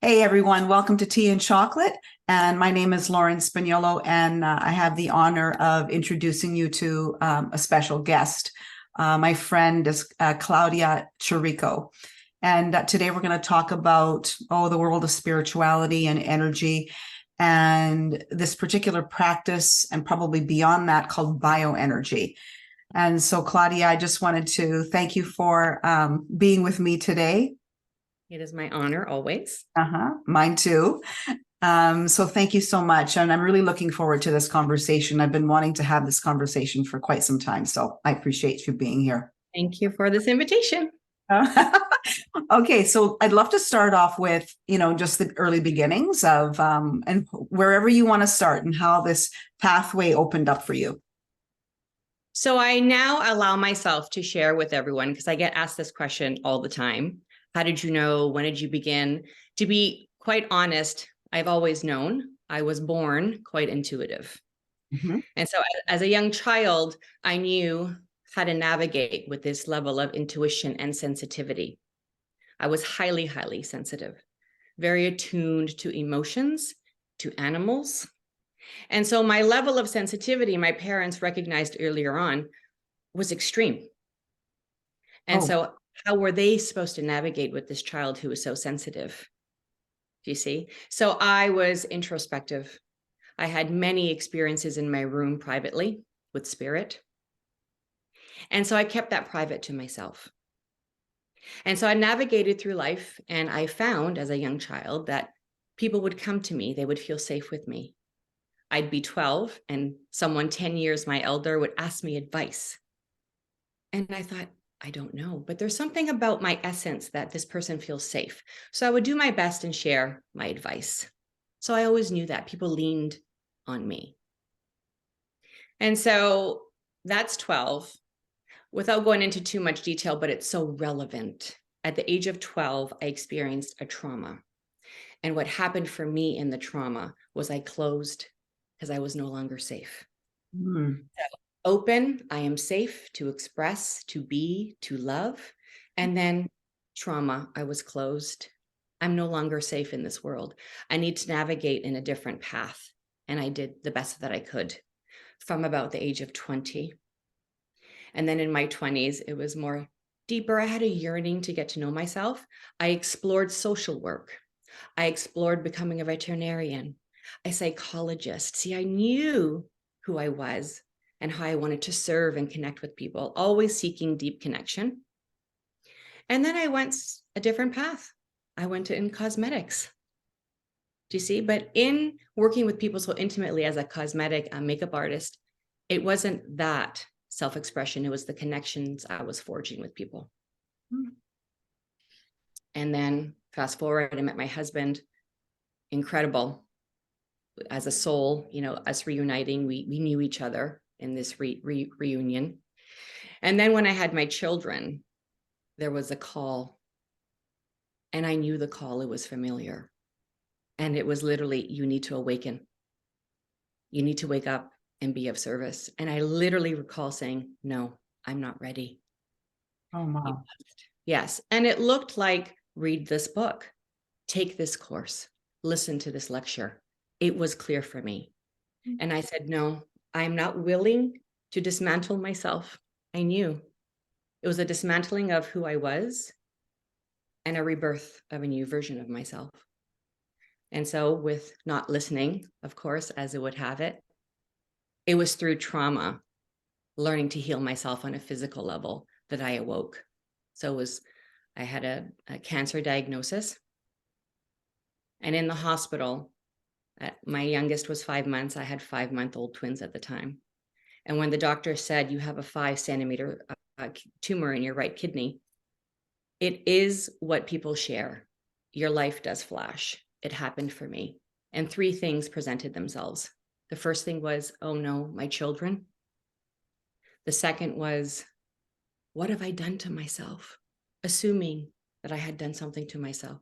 Hey everyone, welcome to Tea and Chocolate. And my name is Lauren Spagnolo, and I have the honor of introducing you to a special guest. My friend is Claudia Chirico. And today we're going to talk about, the world of spirituality and energy and this particular practice, and probably beyond that, called bioenergy. And so, Claudia, I just wanted to thank you for being with me today. It is my honor always. Mine too. So thank you so much. And I'm really looking forward to this conversation. I've been wanting to have this conversation for quite some time. So I appreciate you being here. Thank you for this invitation. Okay, so I'd love to start off with, just the early beginnings of, and wherever you want to start and how this pathway opened up for you. So I now allow myself to share with everyone, because I get asked this question all the time. How did you know? When did you begin? To be quite honest, I've always known. I was born quite intuitive. Mm-hmm. And so as a young child, I knew how to navigate with this level of intuition and sensitivity. I was highly, highly sensitive, very attuned to emotions, to animals. And so my level of sensitivity, my parents recognized earlier on, was extreme. And so how were they supposed to navigate with this child who was so sensitive? Do you see? So I was introspective. I had many experiences in my room privately with spirit. And so I kept that private to myself. And so I navigated through life, and I found as a young child that people would come to me, they would feel safe with me. I'd be 12 and someone 10 years my elder would ask me advice. And I thought, I don't know, but there's something about my essence that this person feels safe. So I would do my best and share my advice. So I always knew that people leaned on me. And so that's 12. Without going into too much detail, but it's so relevant. At the age of 12, I experienced a trauma. And what happened for me in the trauma was I closed because I was no longer safe. Mm. So open, I am safe to express, to be, to love. And then trauma, I was closed. I'm no longer safe in this world. I need to navigate in a different path. And I did the best that I could from about the age of 20. And then in my 20s, it was more deeper. I had a yearning to get to know myself. I explored social work. I explored becoming a veterinarian, a psychologist. See, I knew who I was and how I wanted to serve and connect with people, always seeking deep connection. And then I went a different path. I went in cosmetics. Do you see? But in working with people so intimately as a cosmetic makeup artist, it wasn't that self-expression. It was the connections I was forging with people. And then fast forward, I met my husband. Incredible. As a soul, us reuniting, we knew each other in this reunion. And then when I had my children, there was a call. And I knew the call, it was familiar. And it was literally, you need to awaken. You need to wake up and be of service. And I literally recall saying, no, I'm not ready. Oh, wow. Yes. And it looked like, read this book, take this course, listen to this lecture. It was clear for me. And I said, no, I'm not willing to dismantle myself. I knew it was a dismantling of who I was and a rebirth of a new version of myself. And so with not listening, of course, as it would have it, it was through trauma, learning to heal myself on a physical level, that I awoke. So I had a cancer diagnosis. And in the hospital, my youngest was 5 months. I had 5-month-old twins at the time. And when the doctor said, you have a 5-centimeter tumor in your right kidney, it is what people share. Your life does flash. It happened for me. And 3 things presented themselves. The first thing was, oh no, my children. The second was, what have I done to myself? Assuming that I had done something to myself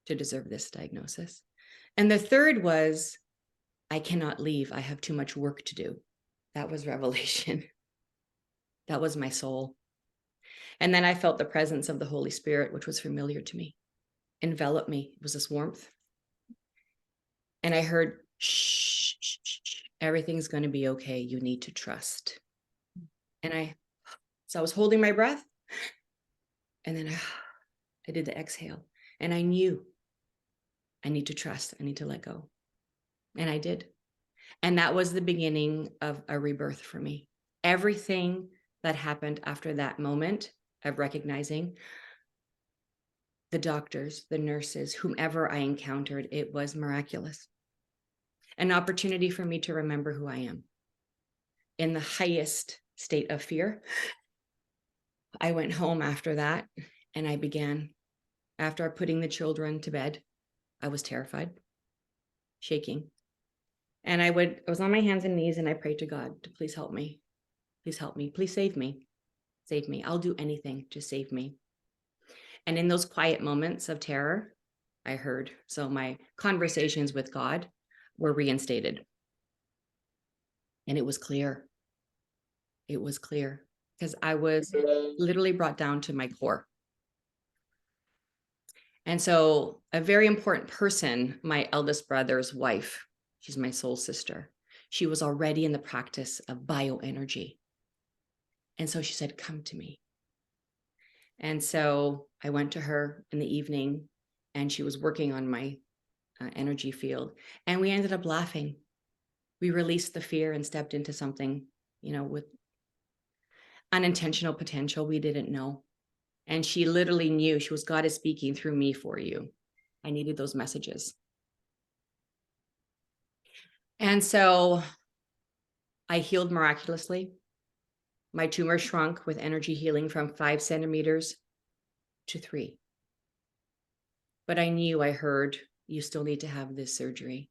to deserve this diagnosis. And the third was, I cannot leave. I have too much work to do. That was revelation. That was my soul. And then I felt the presence of the Holy Spirit, which was familiar to me. enveloped me. It was this warmth. And I heard, shh, shh, shh, shh, everything's going to be okay. You need to trust. And so I was holding my breath, and then I did the exhale, and I knew I need to trust. I need to let go. And I did. And that was the beginning of a rebirth for me. Everything that happened after that moment of recognizing, the doctors, the nurses, whomever I encountered, it was miraculous. An opportunity for me to remember who I am. In the highest state of fear, I went home after that, and I began, after putting the children to bed, I was terrified, shaking. And I was on my hands and knees, and I prayed to God to please help me. Please help me. Please save me. Save me. I'll do anything to save me. And in those quiet moments of terror, I heard. So my conversations with God were reinstated. And it was clear. It was clear because I was literally brought down to my core. And so a very important person, my eldest brother's wife, she's my soul sister. She was already in the practice of bioenergy. And so she said, come to me. And so I went to her in the evening, and she was working on my energy field. And we ended up laughing. We released the fear and stepped into something, with unintentional potential we didn't know. And she literally knew. She was, God is speaking through me for you. I needed those messages. And so I healed miraculously. My tumor shrunk with energy healing from 5 centimeters to 3. But I knew, I heard, you still need to have this surgery.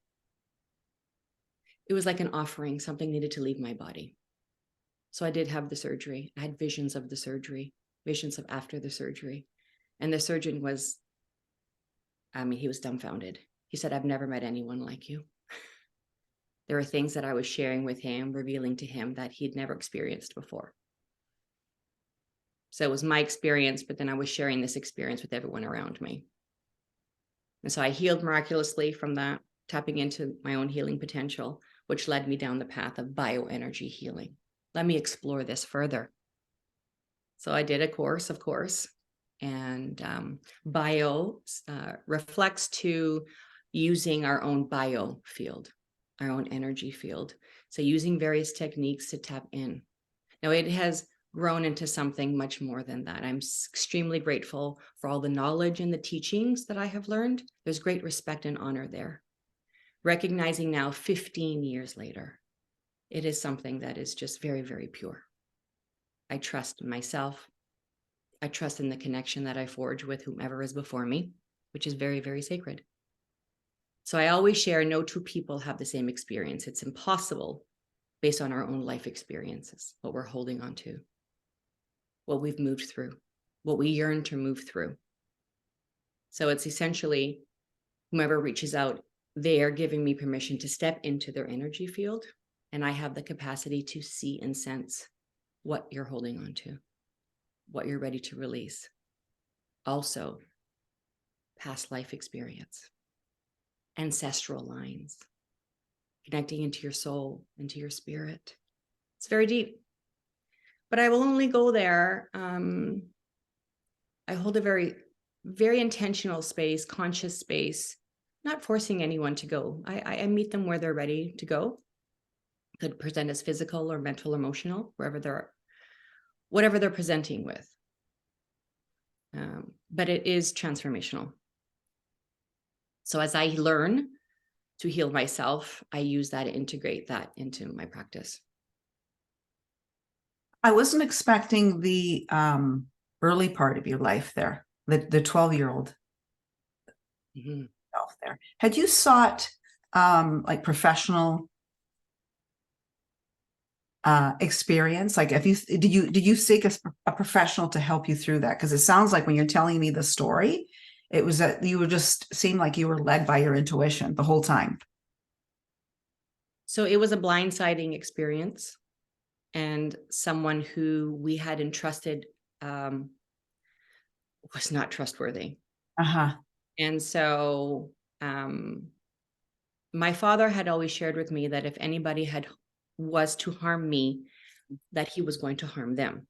It was like an offering. Something needed to leave my body. So I did have the surgery. I had visions of the surgery, visions of after the surgery. And the surgeon was, he was dumbfounded. He said, I've never met anyone like you. There are things that I was sharing with him, revealing to him that he'd never experienced before. So it was my experience, but then I was sharing this experience with everyone around me. And so I healed miraculously from that, tapping into my own healing potential, which led me down the path of bioenergy healing. Let me explore this further. So I did a course, of course, and bio reflects to using our own bio field, our own energy field. So using various techniques to tap in. Now it has grown into something much more than that. I'm extremely grateful for all the knowledge and the teachings that I have learned. There's great respect and honor there. Recognizing now 15 years later, it is something that is just very, very pure. I trust in myself. I trust in the connection that I forge with whomever is before me, which is very, very sacred. So I always share, no two people have the same experience. It's impossible based on our own life experiences, what we're holding on to, what we've moved through, what we yearn to move through. So it's essentially whomever reaches out, they are giving me permission to step into their energy field, and I have the capacity to see and sense what you're holding on to, what you're ready to release. Also, past life experience, ancestral lines, connecting into your soul, into your spirit. It's very deep, but I will only go there. I hold a very, very intentional space, conscious space, not forcing anyone to go. I meet them where they're ready to go. Could present as physical or mental, emotional, whatever they're presenting with. But it is transformational. So as I learn to heal myself, I use that, integrate that into my practice. I wasn't expecting the early part of your life there, the 12-year-old self there. Had you sought like professional experience? Like, did you seek a professional to help you through that? Because it sounds like when you're telling me the story, it was that you seemed like you were led by your intuition the whole time. So it was a blindsiding experience, and someone who we had entrusted was not trustworthy. Uh-huh. And so my father had always shared with me that if anybody was to harm me, that he was going to harm them.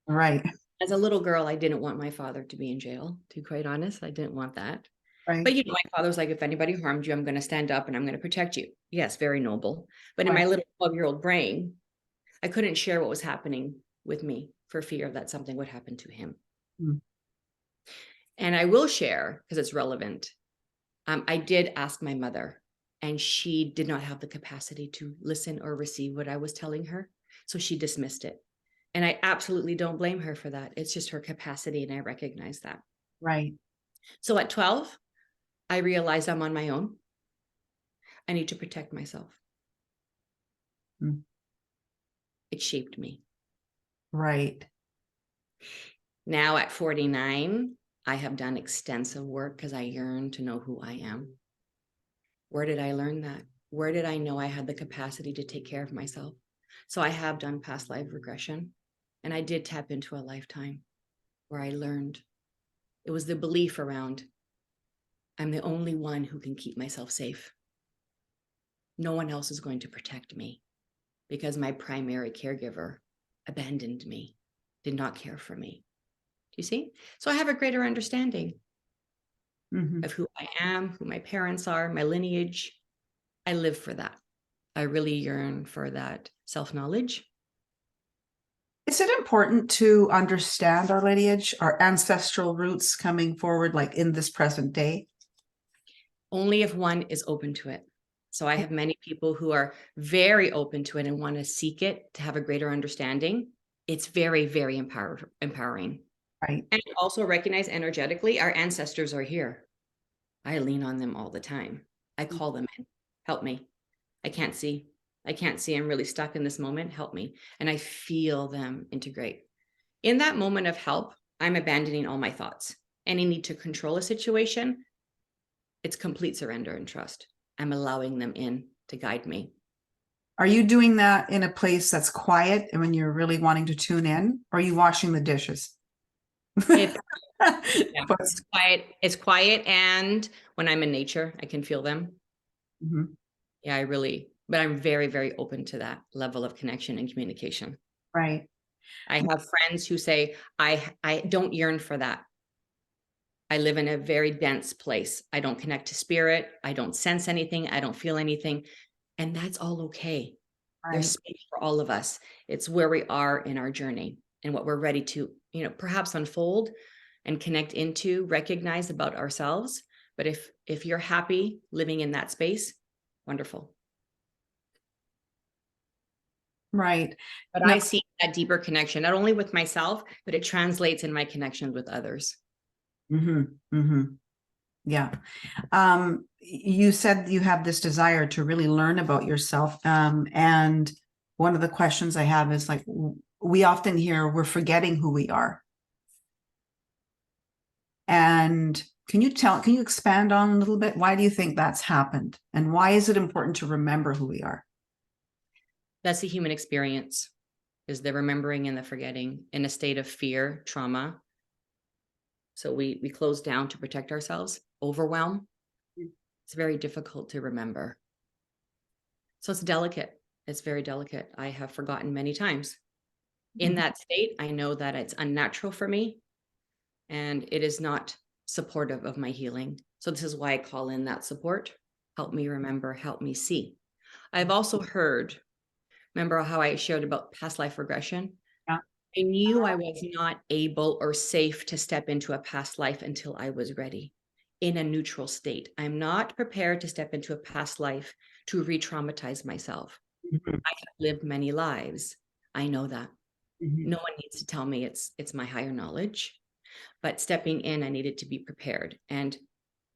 Right. As a little girl, I didn't want my father to be in jail, to be quite honest. I didn't want that. Right. But, my father was like, if anybody harmed you, I'm going to stand up and I'm going to protect you. Yes, very noble. But in Right. my little 12-year-old brain, I couldn't share what was happening with me for fear that something would happen to him. Mm. And I will share, because it's relevant. I did ask my mother, and she did not have the capacity to listen or receive what I was telling her. So she dismissed it. And I absolutely don't blame her for that. It's just her capacity, and I recognize that. Right. So at 12, I realized I'm on my own. I need to protect myself. Mm. It shaped me. Right. Now at 49, I have done extensive work because I yearn to know who I am. Where did I learn that? Where did I know I had the capacity to take care of myself? So I have done past life regression, and I did tap into a lifetime where I learned. It was the belief around, I'm the only one who can keep myself safe. No one else is going to protect me because my primary caregiver abandoned me, did not care for me. Do you see? So I have a greater understanding of who I am, who my parents are, my lineage. I live for that. I really yearn for that self-knowledge. Is it important to understand our lineage, our ancestral roots coming forward, like in this present day? Only if one is open to it. So I have many people who are very open to it and want to seek it to have a greater understanding. It's very, very empowering. Right. And also recognize energetically, our ancestors are here. I lean on them all the time. I call them in, help me. I can't see. I'm really stuck in this moment. Help me. And I feel them integrate. In that moment of help, I'm abandoning all my thoughts. Any need to control a situation, it's complete surrender and trust. I'm allowing them in to guide me. Are you doing that in a place that's quiet and when you're really wanting to tune in? Or are you washing the dishes? It's, yeah, it's quiet. It's quiet. And when I'm in nature, I can feel them. Mhm. Yeah, but I'm very, very open to that level of connection and communication. Right. I have friends who say, I don't yearn for that. I live in a very dense place. I don't connect to spirit. I don't sense anything. I don't feel anything. And that's all okay. There's Right. space for all of us. It's where we are in our journey and what we're ready to, perhaps unfold and connect into, recognize about ourselves. But if you're happy living in that space, wonderful. Right. But Now, I see that deeper connection, not only with myself, but it translates in my connections with others. Yeah. You said you have this desire to really learn about yourself. And one of the questions I have is like, we often hear we're forgetting who we are. And can you expand on a little bit? Why do you think that's happened? And why is it important to remember who we are? That's the human experience, is the remembering and the forgetting in a state of fear, trauma. So we close down to protect ourselves, overwhelm. It's very difficult to remember. So it's delicate. It's very delicate. I have forgotten many times. In that state, I know that it's unnatural for me and it is not supportive of my healing. So this is why I call in that support. Help me remember, help me see. I've also heard, remember how I shared about past life regression? Yeah. I knew I was not able or safe to step into a past life until I was ready in a neutral state. I'm not prepared to step into a past life to re-traumatize myself. I have lived many lives. I know that. No one needs to tell me it's my higher knowledge, but stepping in, I needed to be prepared. And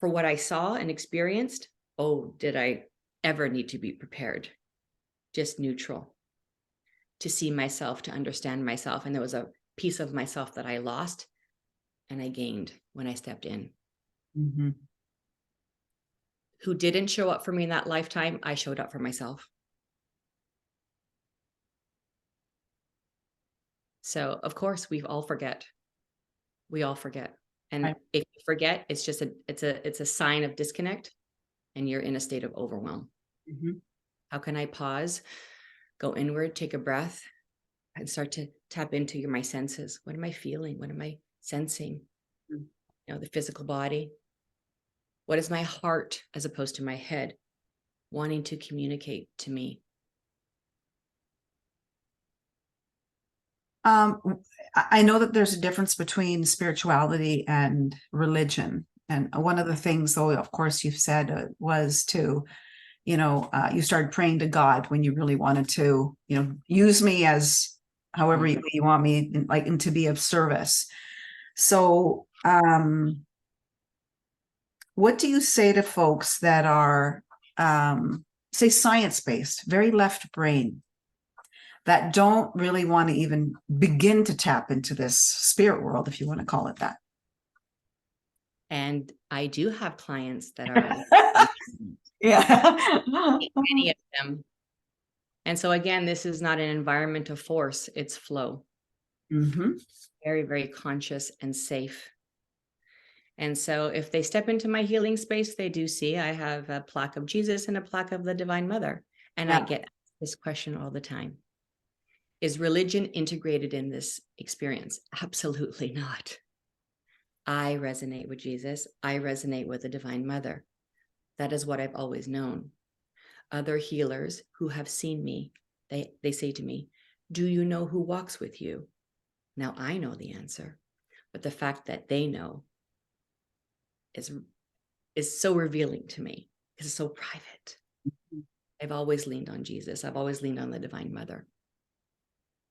for what I saw and experienced, oh, did I ever need to be prepared? Just neutral, to see myself, to understand myself. And there was a piece of myself that I lost and I gained when I stepped in. Who didn't show up for me in that lifetime, I showed up for myself. So of course, we all forget. We all forget. And Right. if you forget, it's just it's a sign of disconnect, and you're in a state of overwhelm. Mhm. How can I pause, go inward, take a breath, and start to tap into my senses? What am I feeling? What am I sensing? Mm. The physical body. What is my heart as opposed to my head wanting to communicate to me? I know that there's a difference between spirituality and religion. And one of the things, though, of course, you've said was to, you started praying to God when you really wanted to, use me as however you want me, and to be of service. So, what do you say to folks that are, say, science-based, very left brain, that don't really want to even begin to tap into this spirit world, if you want to call it that? And I do have clients that are Yeah. many of them. And so again, this is not an environment of force, it's flow. Hmm. Very, very conscious and safe. And so if they step into my healing space, they do see I have a plaque of Jesus and a plaque of the Divine Mother. And I Yeah. get this question all the time. Is religion integrated in this experience? Absolutely not. I resonate with Jesus. I resonate with the Divine Mother. That is what I've always known. Other healers who have seen me, they say to me, do you know who walks with you? Now I know the answer, but the fact that they know is so revealing to me because it's so private. I've always leaned on Jesus. I've always leaned on the Divine Mother.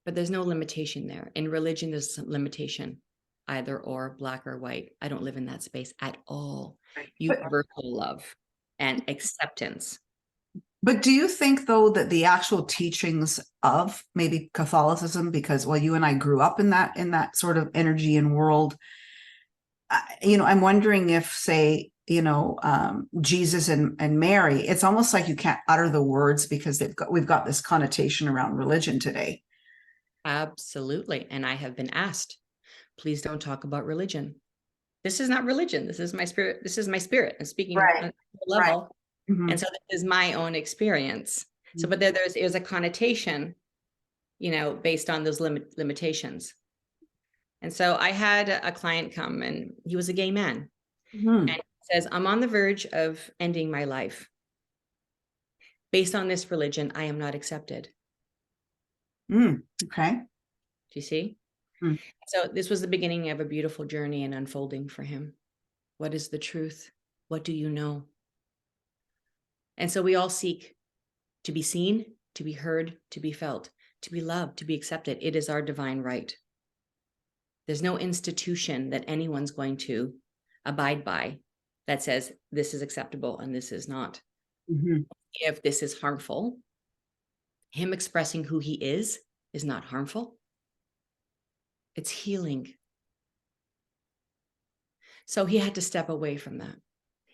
But there's no limitation there. In religion, there's some limitation, either or, black or white. I don't live in that space at all. But, Universal love and acceptance. but do you think, though, that the actual teachings of maybe Catholicism, because, well, you and I grew up in that sort of energy and world, I'm wondering if, say, Jesus and Mary, it's almost like you can't utter the words because we've got this connotation around religion today. Absolutely. And I have been asked, please don't talk about religion. This is not religion. This is my spirit. This is my spirit. I'm speaking Right. on a Right. level. Mm-hmm. And so this is my own experience. So, but there's a connotation, based on those limitations. And so I had a client come, and he was a gay man. Mm-hmm. And he says, I'm on the verge of ending my life. Based on this religion, I am not accepted. Okay. Do you see? Mm. So this was the beginning of a beautiful journey and unfolding for him. What is the truth? What do you know? And so we all seek to be seen, to be heard, to be felt, to be loved, to be accepted. It is our divine right. There's no institution that anyone's going to abide by that says this is acceptable and this is not. Mm-hmm. If this is harmful, him expressing who he is not harmful. It's healing. So he had to step away from that.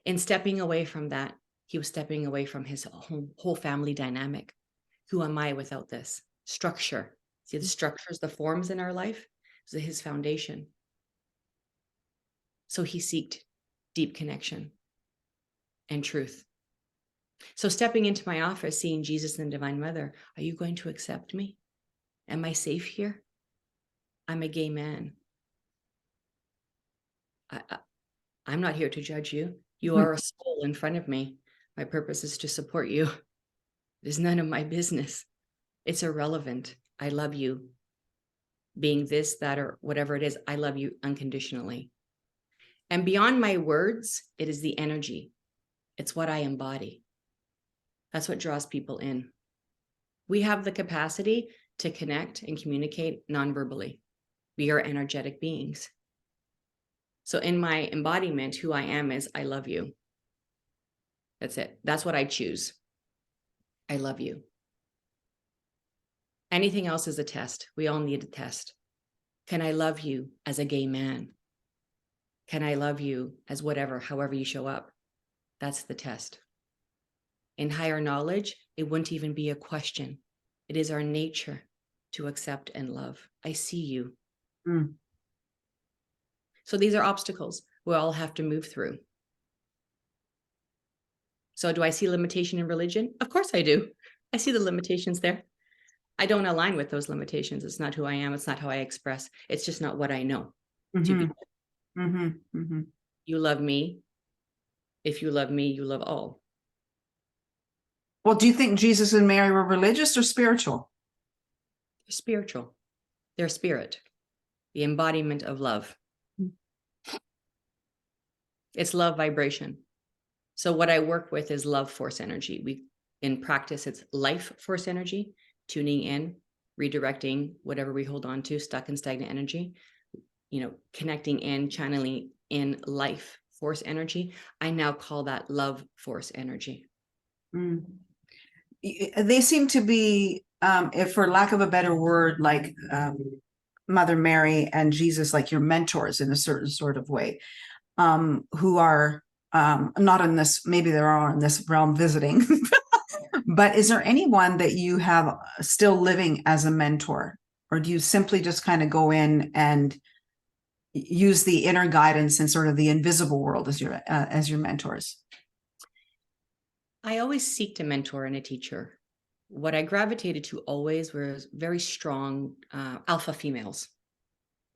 In stepping away from that, he was stepping away from his whole family dynamic. Who am I without this structure? See, the structures, the forms in our life, is his foundation. So he sought deep connection and truth. So stepping into my office, seeing Jesus and the Divine Mother, are you going to accept me? Am I safe here? I'm a gay man. I'm not here to judge you. You are a soul in front of me. My purpose is to support you. It is none of my business. It's irrelevant. I love you. Being this, that, or whatever it is, I love you unconditionally. And beyond my words, it is the energy. It's what I embody. That's what draws people in. We have the capacity to connect and communicate non-verbally. We are energetic beings. So in my embodiment, who I am is I love you. That's it. That's what I choose. I love you. Anything else is a test. We all need a test. Can I love you as a gay man? Can I love you as whatever, however you show up? That's the test. In higher knowledge, it wouldn't even be a question. It is our nature to accept and love. I see you. So these are obstacles we all have to move through. So do I see limitation in religion? Of course I do. I see the limitations there. I don't align with those limitations. It's not who I am. It's not how I express. It's just not what I know to be. You love me. If you love me, you love all. Well, do you think Jesus and Mary were religious or spiritual? They're spiritual. They're spirit, the embodiment of love. It's love vibration. So what I work with is love force energy. In practice, it's life force energy, tuning in, redirecting whatever we hold on to, stuck and stagnant energy, connecting in, channeling in life force energy. I now call that love force energy. They seem to be, if for lack of a better word, like Mother Mary and Jesus, like your mentors in a certain sort of way, who are not in this, maybe they are in this realm visiting, but is there anyone that you have still living as a mentor? Or do you simply just kind of go in and use the inner guidance and sort of the invisible world as your mentors? I always seeked a mentor and a teacher. What I gravitated to always was very strong alpha females.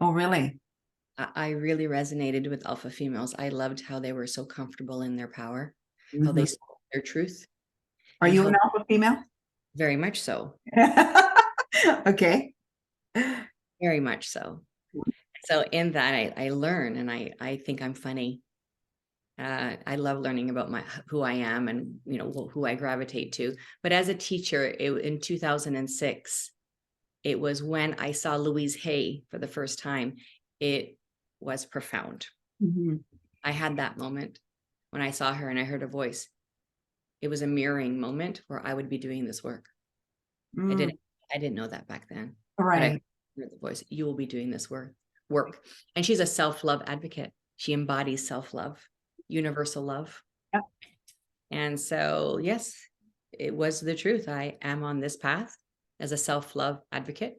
Oh, really? I really resonated with alpha females. I loved how they were so comfortable in their power, how they spoke their truth. Are you an alpha female? Very much so. Okay. Very much so. So in that, I learn, and I think I'm funny. I love learning about who I am and who I gravitate to. But as a teacher, in 2006, it was when I saw Louise Hay for the first time. It was profound. I had that moment when I saw her and I heard a voice. It was a mirroring moment where I would be doing this work. I didn't know that back then. Right. But I heard the voice. You will be doing this work. And she's a self-love advocate. She embodies self-love, universal love. Yep. And so, yes, it was the truth. I am on this path as a self-love advocate,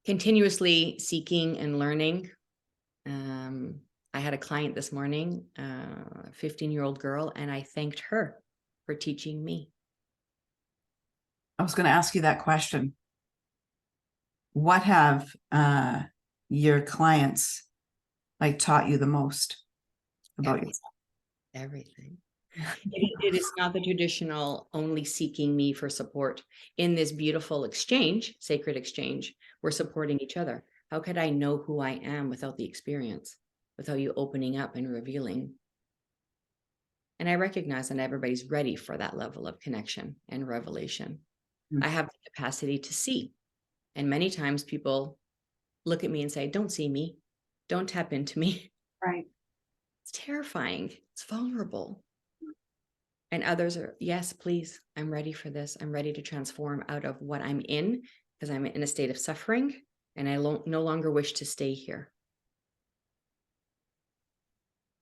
continuously seeking and learning. I had a client this morning, a 15-year-old girl, and I thanked her for teaching me. I was going to ask you that question. What have your clients taught you the most about yourself? Everything. It is not the traditional only seeking me for support. In this beautiful exchange, sacred exchange, we're supporting each other. How could I know who I am without the experience, without you opening up and revealing? And I recognize that everybody's ready for that level of connection and revelation. I have the capacity to see. And many times people look at me and say, don't see me. Don't tap into me. Right. It's terrifying. It's vulnerable. And others are, yes, please. I'm ready for this. I'm ready to transform out of what I'm in because I'm in a state of suffering and I no longer wish to stay here.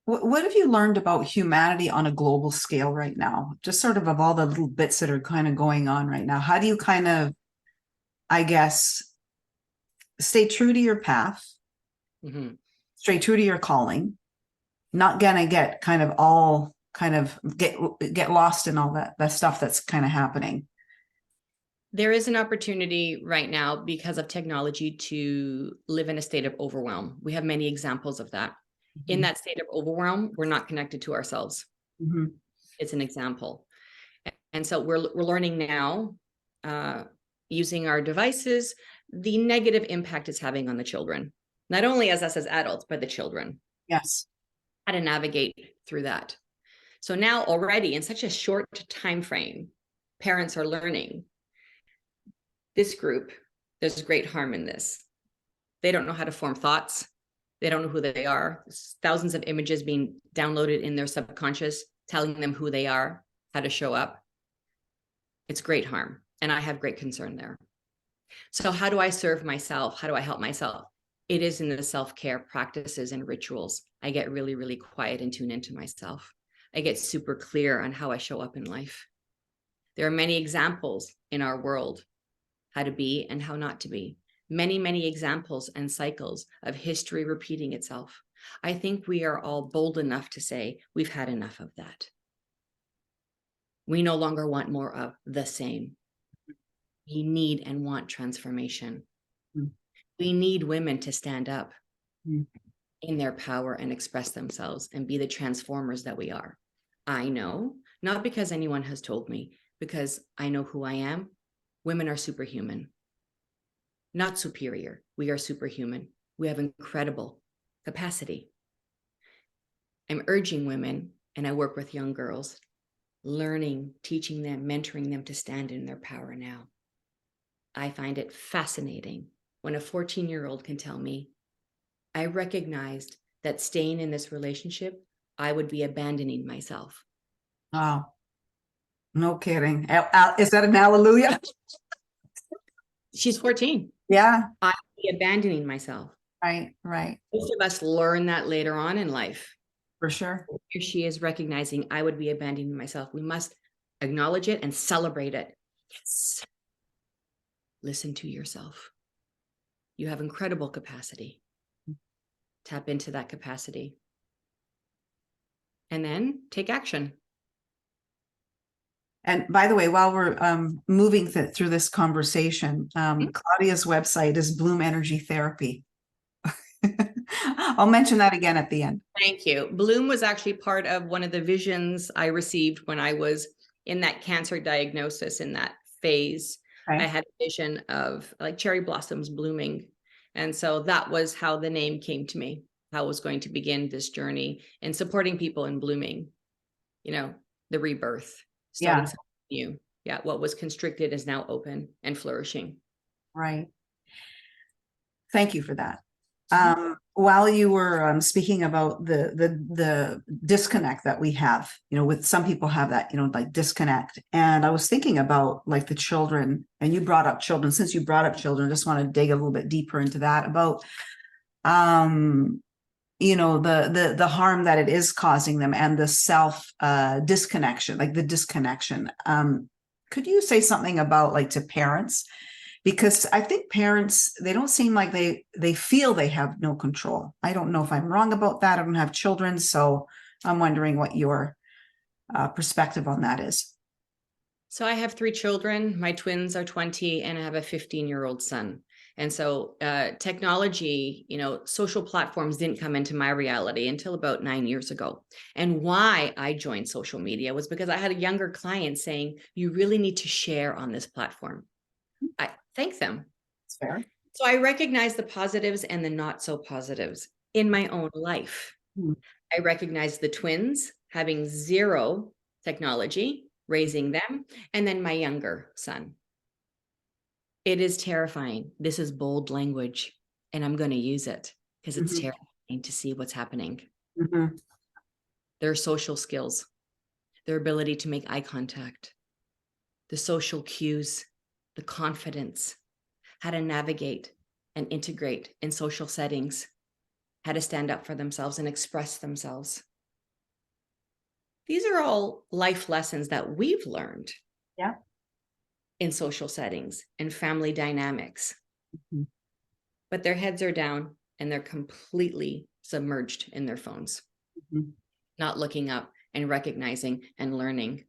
What have you learned about humanity on a global scale right now? Just sort of all the little bits that are kind of going on right now. How do you kind of, I guess, stay true to your path, stay true to your calling, not gonna get kind of all kind of get lost in all that stuff that's kind of happening? There is an opportunity right now because of technology to live in a state of overwhelm. We have many examples of that. In that state of overwhelm, we're not connected to ourselves. It's an example. And so we're learning now, using our devices, the negative impact it's having on the children, not only as us as adults, but the children. Yes. How to navigate through that. So now already in such a short time frame, parents are learning. This group, there's great harm in this. They don't know how to form thoughts. They don't know who they are. There's thousands of images being downloaded in their subconscious, telling them who they are, how to show up. It's great harm. And I have great concern there. So how do I serve myself? How do I help myself? It is in the self-care practices and rituals. I get really, really quiet and tune into myself. I get super clear on how I show up in life. There are many examples in our world, how to be and how not to be. many, many examples and cycles of history repeating itself. I think we are all bold enough to say we've had enough of that. We no longer want more of the same. We need and want transformation. Mm. We need women to stand up Mm. in their power and express themselves and be the transformers that we are. I know, not because anyone has told me, because I know who I am. Women are superhuman, not superior. We are superhuman. We have incredible capacity. I'm urging women, and I work with young girls, learning, teaching them, mentoring them to stand in their power now. I find it fascinating when a 14-year-old can tell me, I recognized that staying in this relationship, I would be abandoning myself. Wow. No kidding. Is that an hallelujah? She's 14. Yeah. I would be abandoning myself. Right. Most of us learn that later on in life. For sure. Here she is recognizing I would be abandoning myself. We must acknowledge it and celebrate it. Yes. Listen to yourself. You have incredible capacity. Tap into that capacity. And then take action. And by the way, while we're moving through this conversation, Claudia's website is Bloom Energy Therapy. I'll mention that again at the end. Thank you. Bloom was actually part of one of the visions I received when I was in that cancer diagnosis, in that phase. Okay. I had a vision of like cherry blossoms blooming. And so that was how the name came to me, how I was going to begin this journey and supporting people in blooming, the rebirth, starting something new. Yeah, what was constricted is now open and flourishing. Right. Thank you for that. While you were speaking about the disconnect that we have, with some people have that, like disconnect. And I was thinking about like the children, and you brought up children. Since you brought up children, I just want to dig a little bit deeper into that about, the harm that it is causing them and the self disconnection, like the disconnection. Could you say something about like to parents? Because I think parents, they don't seem like they feel they have no control. I don't know if I'm wrong about that. I don't have children, so I'm wondering what your perspective on that is. So I have 3 children. My twins are 20 and I have a 15-year-old son. And so technology, social platforms didn't come into my reality until about 9 years ago. And why I joined social media was because I had a younger client saying, you really need to share on this platform. I thank them. That's fair. So I recognize the positives and the not so positives in my own life. I recognize the twins having 0 technology, raising them, and then my younger son. It is terrifying. This is bold language, and I'm going to use it because it's terrifying to see what's happening. Their social skills, their ability to make eye contact, the social cues, the confidence, how to navigate and integrate in social settings, how to stand up for themselves and express themselves. These are all life lessons that we've learned in social settings and family dynamics. But their heads are down and they're completely submerged in their phones, not looking up and recognizing and learning.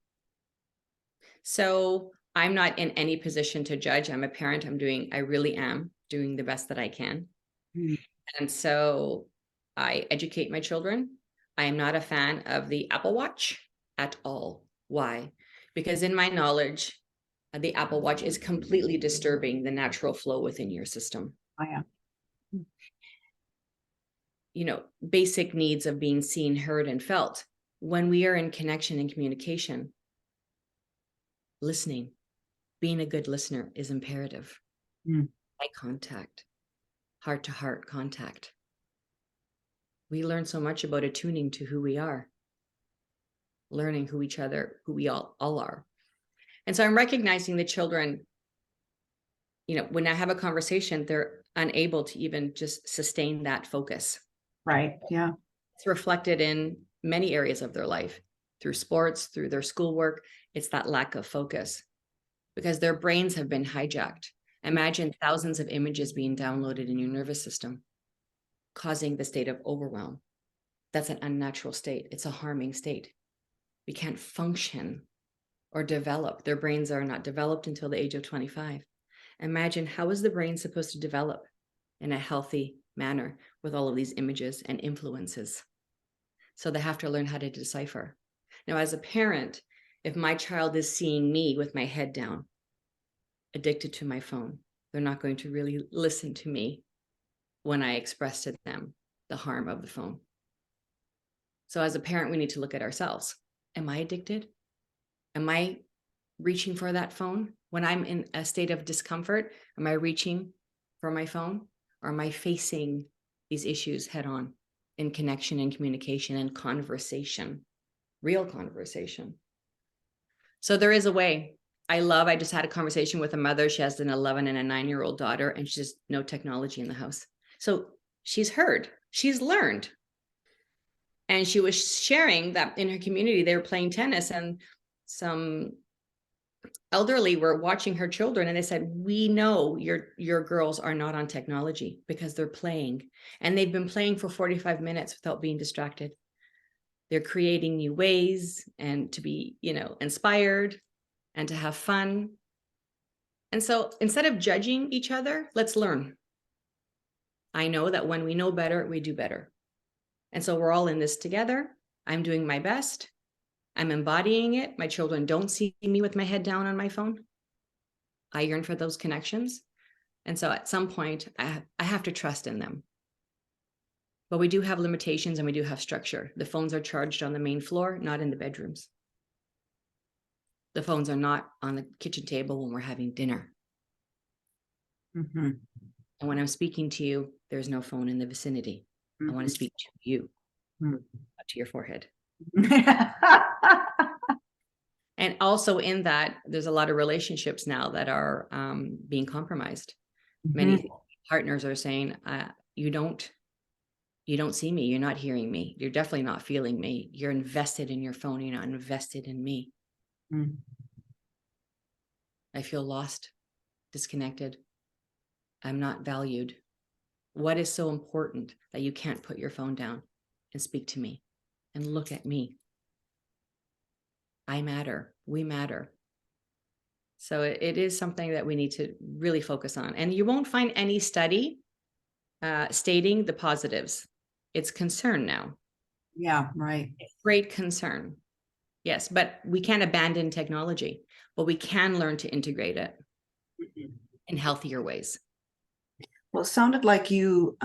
So I'm not in any position to judge. I'm a parent. I really am doing the best that I can. And so I educate my children. I am not a fan of the Apple Watch at all. Why? Because in my knowledge, the Apple Watch is completely disturbing the natural flow within your system. Basic needs of being seen, heard, and felt. When we are in connection and communication, listening, being a good listener is imperative. Eye contact, heart-to-heart contact. We learn so much about attuning to who we are, learning who we all are. And so I'm recognizing the children, when I have a conversation, they're unable to even just sustain that focus. Right. Yeah. It's reflected in many areas of their life, through sports, through their schoolwork. It's that lack of focus because their brains have been hijacked. Imagine thousands of images being downloaded in your nervous system, causing the state of overwhelm. That's an unnatural state. It's a harming state. We can't function or develop. Their brains are not developed until the age of 25. Imagine, how is the brain supposed to develop in a healthy manner with all of these images and influences? So they have to learn how to decipher. Now, as a parent, if my child is seeing me with my head down, addicted to my phone, they're not going to really listen to me when I express to them the harm of the phone. So as a parent, we need to look at ourselves. Am I addicted? Am I reaching for that phone? When I'm in a state of discomfort, am I reaching for my phone? Or am I facing these issues head on in connection and communication and conversation, real conversation? So there is a way. I just had a conversation with a mother. She has an 11 and a 9-year-old daughter, and she's just no technology in the house. So she's heard, she's learned. And she was sharing that in her community, they were playing tennis, and some elderly were watching her children, and they said, we know your girls are not on technology because they're playing, and they've been playing for 45 minutes without being distracted. They're creating new ways and to be, inspired and to have fun. And so instead of judging each other, let's learn. I know that when we know better, we do better. And so we're all in this together. I'm doing my best. I'm embodying it. My children don't see me with my head down on my phone. I yearn for those connections. And so at some point, I have to trust in them. But we do have limitations and we do have structure. The phones are charged on the main floor, not in the bedrooms. The phones are not on the kitchen table when we're having dinner. Mm-hmm. And when I'm speaking to you, there's no phone in the vicinity. I want to speak to you, up to your forehead. And also in that, there's a lot of relationships now that are being compromised. Many partners are saying, you don't see me. You're not hearing me. You're definitely not feeling me. You're invested in your phone. You're not invested in me. I feel lost, disconnected. I'm not valued. What is so important that you can't put your phone down and speak to me and look at me? I matter. We matter. So it is something that we need to really focus on. And you won't find any study stating the positives. It's concern now. Yeah, right. Great concern. Yes, but we can't abandon technology, but we can learn to integrate it in healthier ways. Well, it sounded like you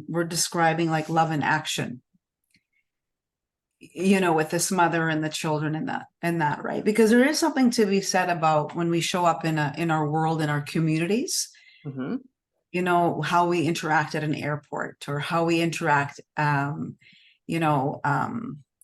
were describing like love in action, with this mother and the children and that, right? Because there is something to be said about when we show up in our world, in our communities, how we interact at an airport or how we interact, in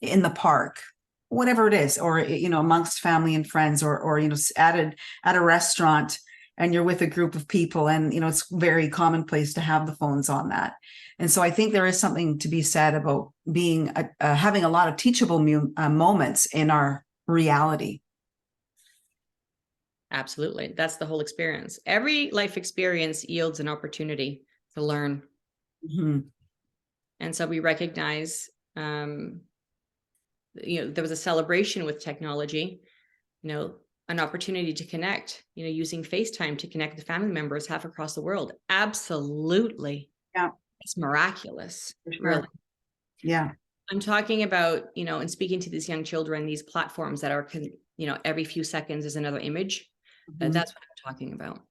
the park, whatever it is, or, amongst family and friends, or at a restaurant, and you're with a group of people, and, it's very commonplace to have the phones on that. And so I think there is something to be said about being, having a lot of teachable moments in our reality. Absolutely. That's the whole experience. Every life experience yields an opportunity to learn. And so we recognize, there was a celebration with technology, an opportunity to connect, using FaceTime to connect with family members half across the world. Absolutely. Yeah. It's miraculous. For sure. Really. Yeah. I'm talking about, and speaking to these young children, these platforms that are, every few seconds is another image. That's what I'm talking about.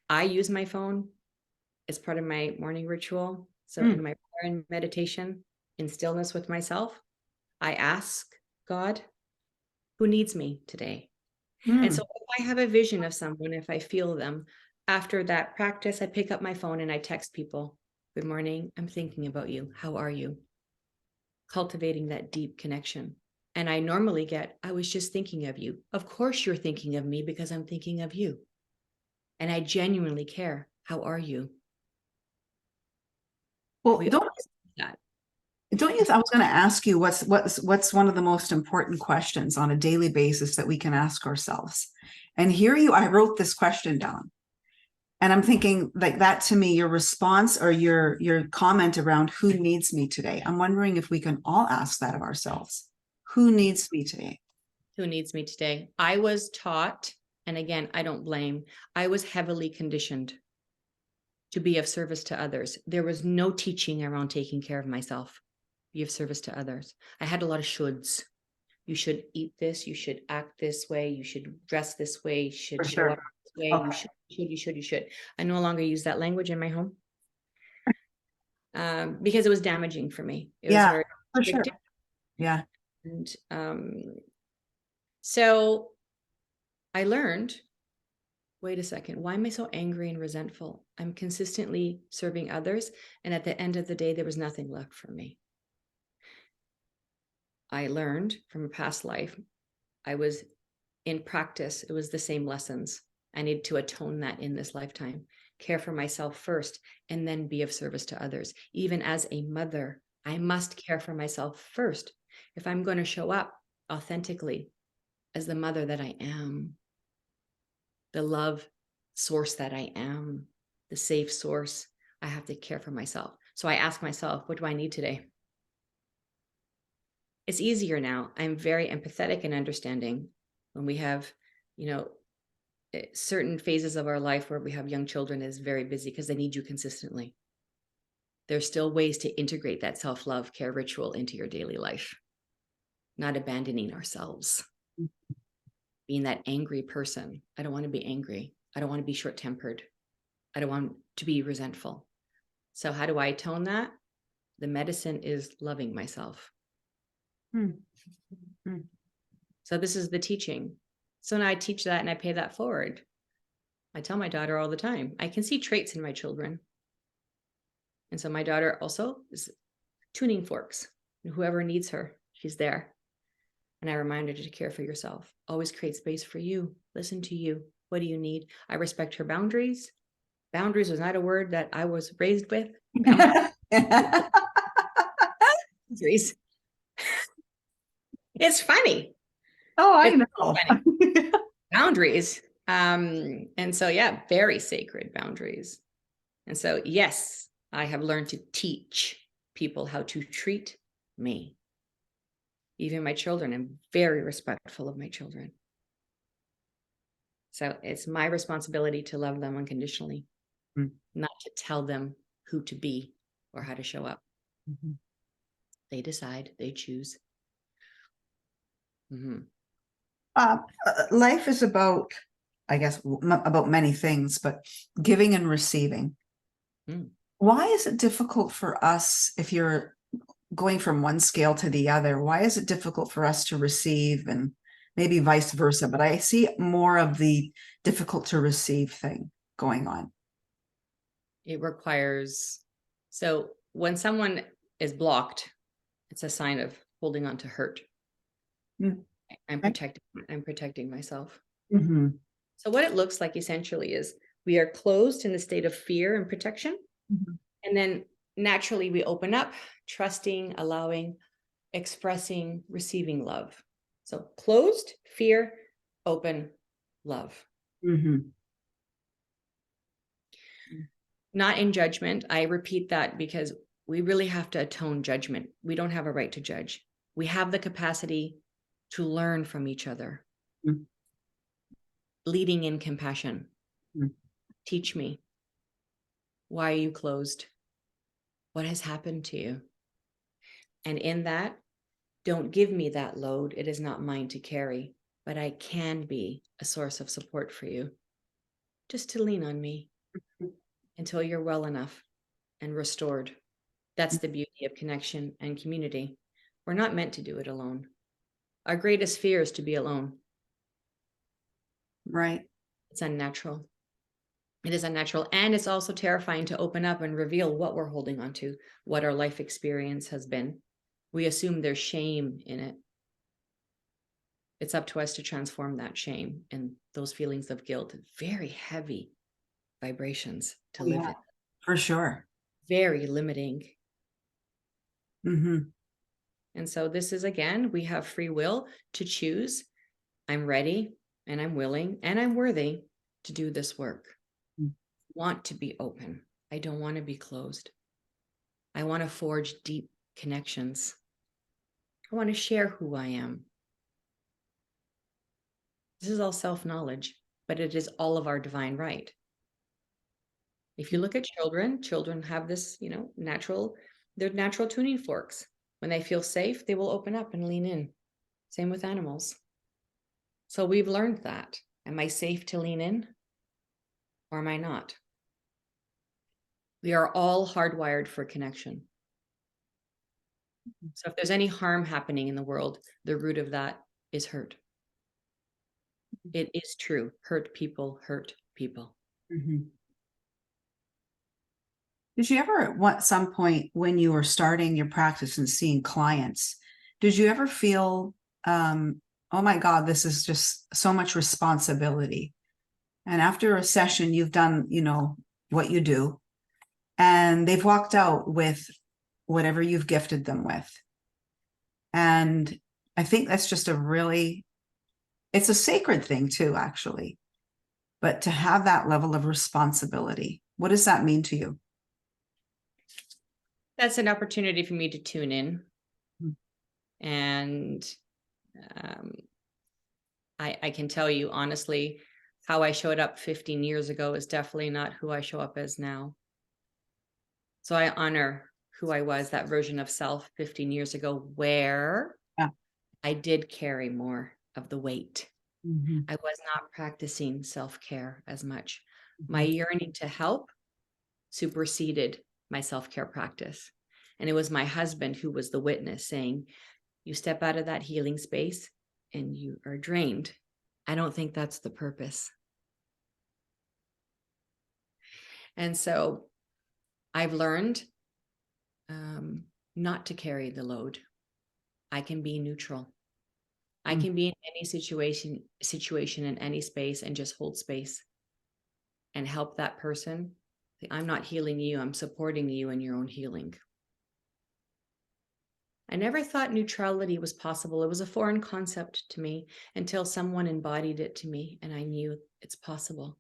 I use my phone as part of my morning ritual. So in my prayer and meditation, in stillness with myself, I ask God, who needs me today? And so if I have a vision of someone, if I feel them, after that practice, I pick up my phone and I text people, good morning, I'm thinking about you. How are you? Cultivating that deep connection. And I normally get, I was just thinking of you. Of course you're thinking of me because I'm thinking of you. And I genuinely care. How are you? Well, don't you? I was going to ask you what's one of the most important questions on a daily basis that we can ask ourselves. And I wrote this question down. And I'm thinking like that to me, your response or your comment around who needs me today. I'm wondering if we can all ask that of ourselves. Who needs me today? Who needs me today? I was taught, and again, I don't blame, I was heavily conditioned to be of service to others. There was no teaching around taking care of myself, be of service to others. I had a lot of shoulds. You should eat this, you should act this way, you should dress this way, you should For show sure. up this way, Okay. you should. I no longer use that language in my home because it was damaging for me. It was Yeah, very for sure. restrictive. Yeah. And so I learned, wait a second, why am I so angry and resentful? I'm consistently serving others, and at the end of the day, there was nothing left for me. I learned from a past life, I was in practice, it was the same lessons. I need to atone that in this lifetime. Care for myself first, and then be of service to others. Even as a mother, I must care for myself first if I'm going to show up authentically as the mother that I am, the love source that I am, the safe source. I have to care for myself. So I ask myself, what do I need today? It's easier now. I'm very empathetic and understanding when we have, certain phases of our life where we have young children is very busy because they need you consistently. There's still ways to integrate that self-love care ritual into your daily life, not abandoning ourselves. Being that angry person. I don't want to be angry. I don't want to be short-tempered. I don't want to be resentful. So how do I atone that? The medicine is loving myself. So this is the teaching. So now I teach that and I pay that forward. I tell my daughter all the time, I can see traits in my children. And so my daughter also is tuning forks. And whoever needs her, she's there. And I remind her to care for yourself. Always create space for you. Listen to you. What do you need? I respect her boundaries. Boundaries was not a word that I was raised with. Boundaries. It's funny. Oh, I It's know. funny. Boundaries. And so, yeah, very sacred boundaries. And so, yes, I have learned to teach people how to treat me. Even my children, I'm very respectful of my children. So it's my responsibility to love them unconditionally, not to tell them who to be or how to show up. They decide, they choose. Life is about, I guess, about many things, but giving and receiving. Why is it difficult for us, if you're going from one scale to the other, why is it difficult for us to receive and maybe vice versa? But I see more of the difficult to receive thing going on. It requires, so when someone is blocked, it's a sign of holding on to hurt. I'm protecting myself. So what it looks like essentially is we are closed in the state of fear and protection. And then naturally we open up, trusting, allowing, expressing, receiving love. So closed, fear, open, love. Not in judgment. I repeat that because we really have to atone judgment. We don't have a right to judge. We have the capacity to learn from each other. Leading in compassion. Teach me. Why are you closed? What has happened to you? And in that, don't give me that load. It is not mine to carry, but I can be a source of support for you. Just to lean on me until you're well enough and restored. That's the beauty of connection and community. We're not meant to do it alone. Our greatest fear is to be alone. Right. It's unnatural. It is unnatural. And it's also terrifying to open up and reveal what we're holding on to, what our life experience has been. We assume there's shame in it. It's up to us to transform that shame and those feelings of guilt. Very heavy vibrations to live in. For sure. Very limiting. And so this is, again, we have free will to choose. I'm ready and I'm willing and I'm worthy to do this work. want to be open. I don't want to be closed. I want to forge deep connections. I want to share who I am. This is all self-knowledge, but it is all of our divine right. If you look at children have this, they're natural tuning forks. When they feel safe, they will open up and lean in. Same with animals. So we've learned that. Am I safe to lean in or am I not? We are all hardwired for connection. So if there's any harm happening in the world, the root of that is hurt. It is true. Hurt people hurt people. Mm-hmm. Did you ever, at some point when you were starting your practice and seeing clients, did you ever feel, oh my God, this is just so much responsibility? And after a session, you've done, what you do, and they've walked out with whatever you've gifted them with. And I think that's just it's a sacred thing too, actually. But to have that level of responsibility, what does that mean to you? That's an opportunity for me to tune in. Mm-hmm. And I can tell you honestly, how I showed up 15 years ago is definitely not who I show up as now. So I honor who I was, that version of self 15 years ago, where I did carry more of the weight. Mm-hmm. I was not practicing self-care as much. Mm-hmm. My yearning to help superseded my self-care practice. And it was my husband who was the witness saying, you step out of that healing space and you are drained. I don't think that's the purpose. And so I've learned not to carry the load. I can be neutral. I can be in any situation in any space and just hold space and help that person. I'm not healing you. I'm supporting you in your own healing. I never thought neutrality was possible. It was a foreign concept to me until someone embodied it to me and I knew it's possible.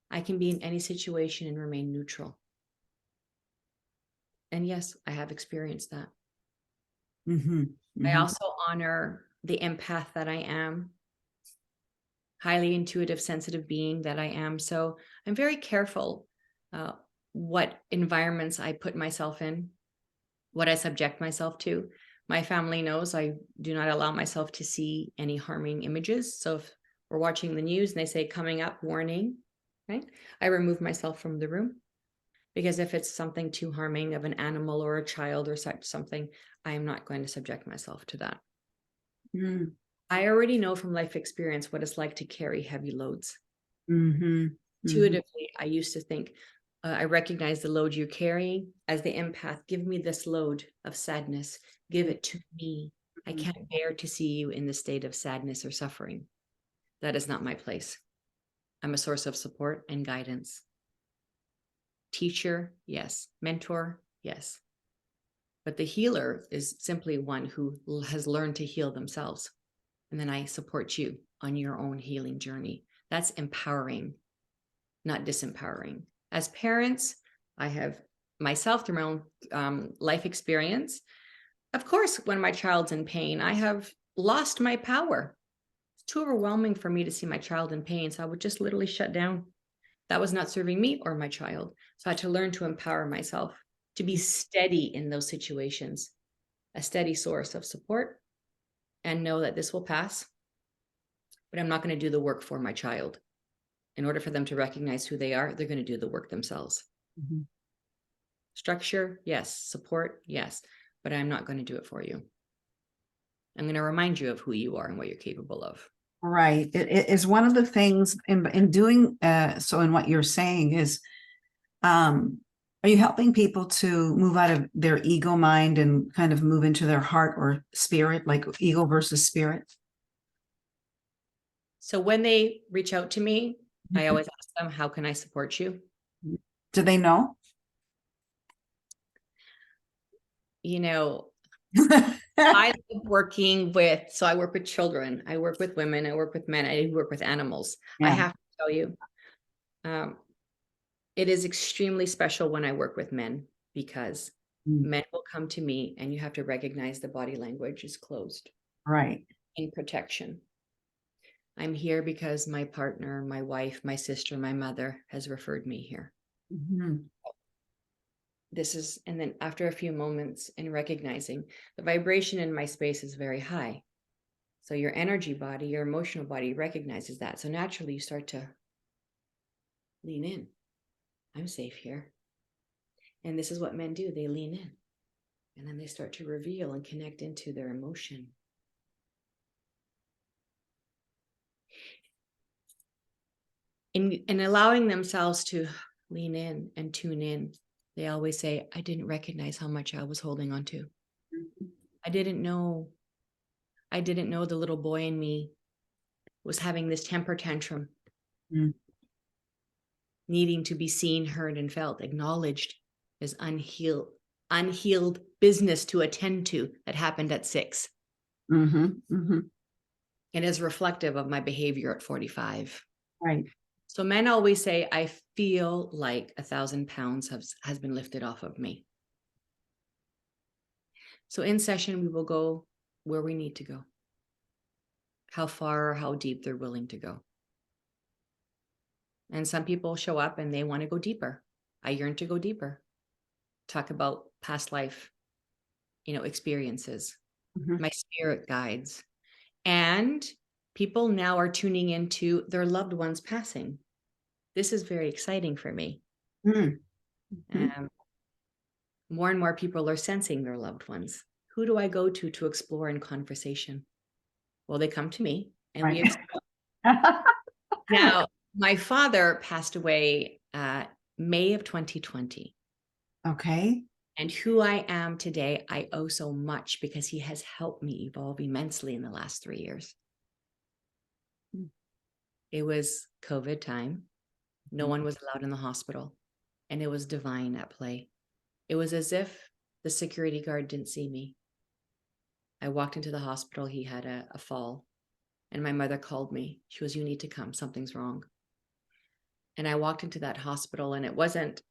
I can be in any situation and remain neutral. And yes, I have experienced that. Mm-hmm. Mm-hmm. I also honor the empath that I am, highly intuitive, sensitive being that I am. So I'm very careful what environments I put myself in, what I subject myself to. My family knows I do not allow myself to see any harming images. So if we're watching the news and they say coming up, warning, right? I remove myself from the room. Because if it's something too harming of an animal or a child or such something, I am not going to subject myself to that. Mm-hmm. I already know from life experience what it's like to carry heavy loads. Mm-hmm. Intuitively, I used to think, I recognize the load you're carrying as the empath. Give me this load of sadness. Give it to me. I can't bear to see you in the state of sadness or suffering. That is not my place. I'm a source of support and guidance. Teacher, yes. Mentor, yes. But the healer is simply one who has learned to heal themselves. And then I support you on your own healing journey. That's empowering, not disempowering. As parents, I have myself through my own life experience. Of course, when my child's in pain, I have lost my power. It's too overwhelming for me to see my child in pain. So I would just literally shut down. That was not serving me or my child. So I had to learn to empower myself, to be steady in those situations, a steady source of support, and know that this will pass. But I'm not going to do the work for my child. In order for them to recognize who they are, they're going to do the work themselves. Mm-hmm. Structure, yes. Support, yes. But I'm not going to do it for you. I'm going to remind you of who you are and what you're capable of. Right. It is one of the things in doing so in what you're saying is, are you helping people to move out of their ego mind and kind of move into their heart or spirit, like ego versus spirit? So when they reach out to me, I always ask them, how can I support you? Do they know? I love working with, so I work with children, I work with women, I work with men, I work with animals. Yeah. I have to tell you, It is extremely special when I work with men, because men will come to me and you have to recognize the body language is closed Right. in protection. I'm here because my partner, my wife, my sister, my mother has referred me here. And then after a few moments in recognizing, the vibration in my space is very high. So your energy body, your emotional body recognizes that. So naturally you start to lean in. I'm safe here. And this is what men do. They lean in. And then they start to reveal and connect into their emotion. In allowing themselves to lean in and tune in, they always say, I didn't recognize how much I was holding on to. I didn't know the little boy in me was having this temper tantrum, needing to be seen, heard, and felt, acknowledged as unhealed business to attend to that happened at 6. And is reflective of my behavior at 45. Right. So men always say, I feel like 1,000 pounds has been lifted off of me. So in session, we will go where we need to go, how far or how deep they're willing to go. And some people show up and they want to go deeper. I yearn to go deeper. Talk about past life, experiences, my spirit guides. And people now are tuning into their loved ones passing. This is very exciting for me. More and more people are sensing their loved ones. Who do I go to explore in conversation? Well, they come to me and we explore. Now, my father passed away May of 2020. Okay. And who I am today, I owe so much because he has helped me evolve immensely in the last 3 years. It was COVID time. No one was allowed in the hospital, and it was divine at play. It was as if the security guard didn't see me. I walked into the hospital. He had a fall, and my mother called me. She was, you need to come. Something's wrong. And I walked into that hospital, and it wasn't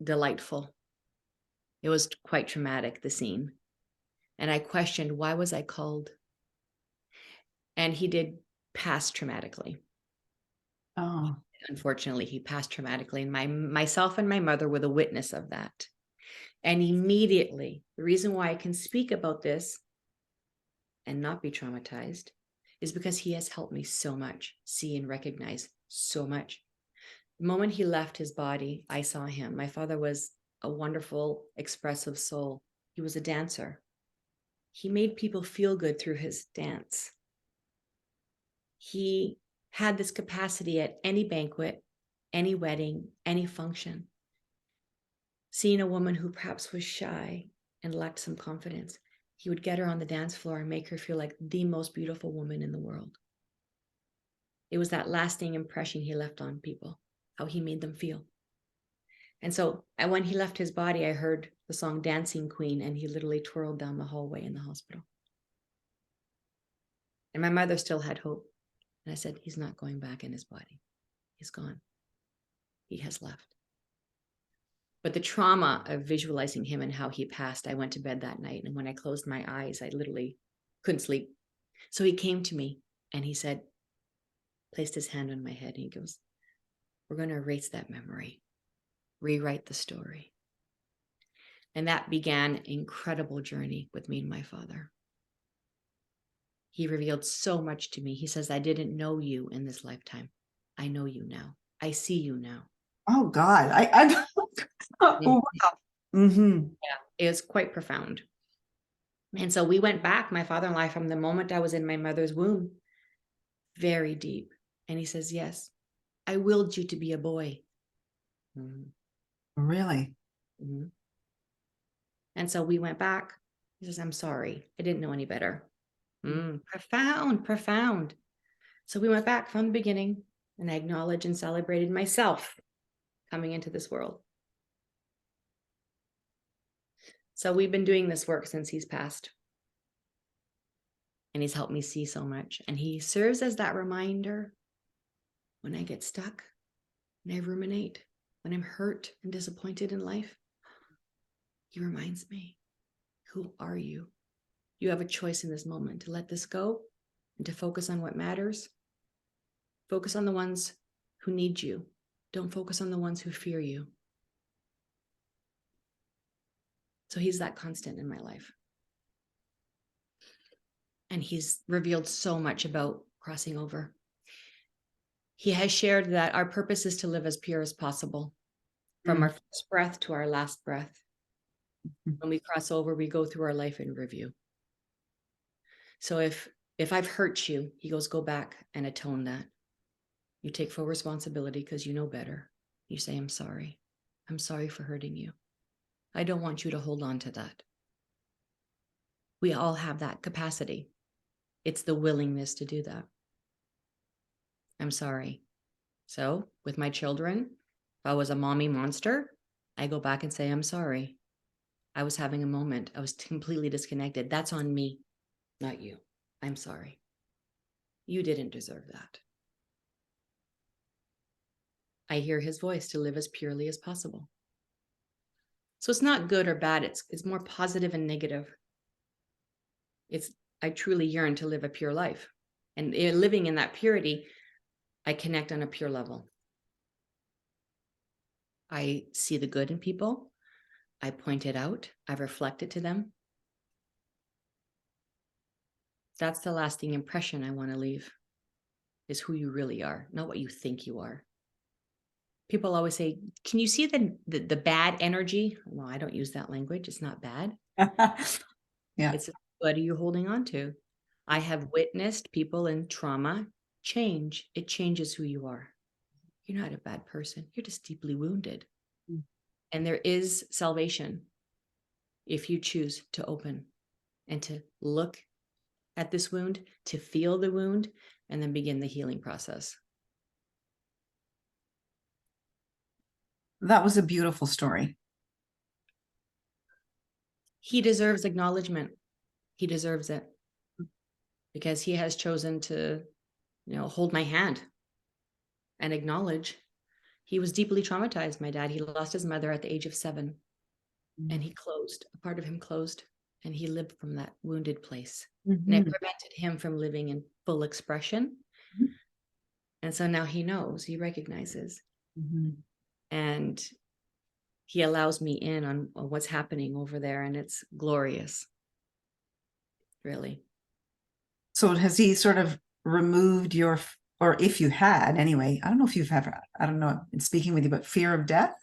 delightful. It was quite traumatic, the scene. And I questioned, why was I called? And he did pass traumatically. Oh. Unfortunately, he passed traumatically. And myself and my mother were the witness of that. And immediately, the reason why I can speak about this and not be traumatized is because he has helped me so much, see and recognize so much. The moment he left his body, I saw him. My father was a wonderful, expressive soul. He was a dancer. He made people feel good through his dance. He had this capacity at any banquet, any wedding, any function. Seeing a woman who perhaps was shy and lacked some confidence, he would get her on the dance floor and make her feel like the most beautiful woman in the world. It was that lasting impression he left on people, how he made them feel. And so when he left his body, I heard the song Dancing Queen, and he literally twirled down the hallway in the hospital. And my mother still had hope. And I said, he's not going back in his body. He's gone. He has left. But the trauma of visualizing him and how he passed, I went to bed that night. And when I closed my eyes, I literally couldn't sleep. So he came to me and he said, placed his hand on my head. And he goes, we're going to erase that memory, rewrite the story. And that began an incredible journey with me and my father. He revealed so much to me. He says, I didn't know you in this lifetime. I know you now. I see you now. Oh God. Oh, wow. Yeah, it was quite profound. And so we went back, my father and I, from the moment I was in my mother's womb, very deep. And he says, yes, I willed you to be a boy. Really? And so we went back. He says, I'm sorry. I didn't know any better. Profound. So we went back from the beginning, and I acknowledged and celebrated myself coming into this world. So we've been doing this work since he's passed. And he's helped me see so much. And he serves as that reminder when I get stuck and I ruminate, when I'm hurt and disappointed in life, he reminds me, who are you? You have a choice in this moment to let this go and to focus on what matters. Focus on the ones who need you. Don't focus on the ones who fear you. So he's that constant in my life. And he's revealed so much about crossing over. He has shared that our purpose is to live as pure as possible, from our first breath to our last breath. When we cross over, we go through our life in review. So if I've hurt you, he goes, go back and atone that. You take full responsibility because you know better. You say, I'm sorry. I'm sorry for hurting you. I don't want you to hold on to that. We all have that capacity. It's the willingness to do that. I'm sorry. So with my children, if I was a mommy monster, I go back and say, I'm sorry. I was having a moment. I was completely disconnected. That's on me, not you. I'm sorry. You didn't deserve that. I hear his voice to live as purely as possible. So it's not good or bad. It's more positive and negative. I truly yearn to live a pure life. And living in that purity, I connect on a pure level. I see the good in people. I point it out. I reflect it to them. That's the lasting impression I want to leave, is who you really are, not what you think you are. People always say, can you see the bad energy? Well, I don't use that language. It's not bad. Yeah. It's what are you holding on to? I have witnessed people in trauma change. It changes who you are. You're not a bad person. You're just deeply wounded. And there is salvation if you choose to open and to look at this wound, to feel the wound, and then begin the healing process. That was a beautiful story. He deserves acknowledgement. He deserves it because he has chosen to, hold my hand and acknowledge he was deeply traumatized. My dad, he lost his mother at the age of 7 and he closed. A part of him closed and he lived from that wounded place. And it prevented him from living in full expression. And so now he knows, he recognizes. And he allows me in on what's happening over there. And it's glorious, really. So has he sort of removed your, or if you had anyway, I don't know if you've ever, I don't know, in speaking with you, but fear of death?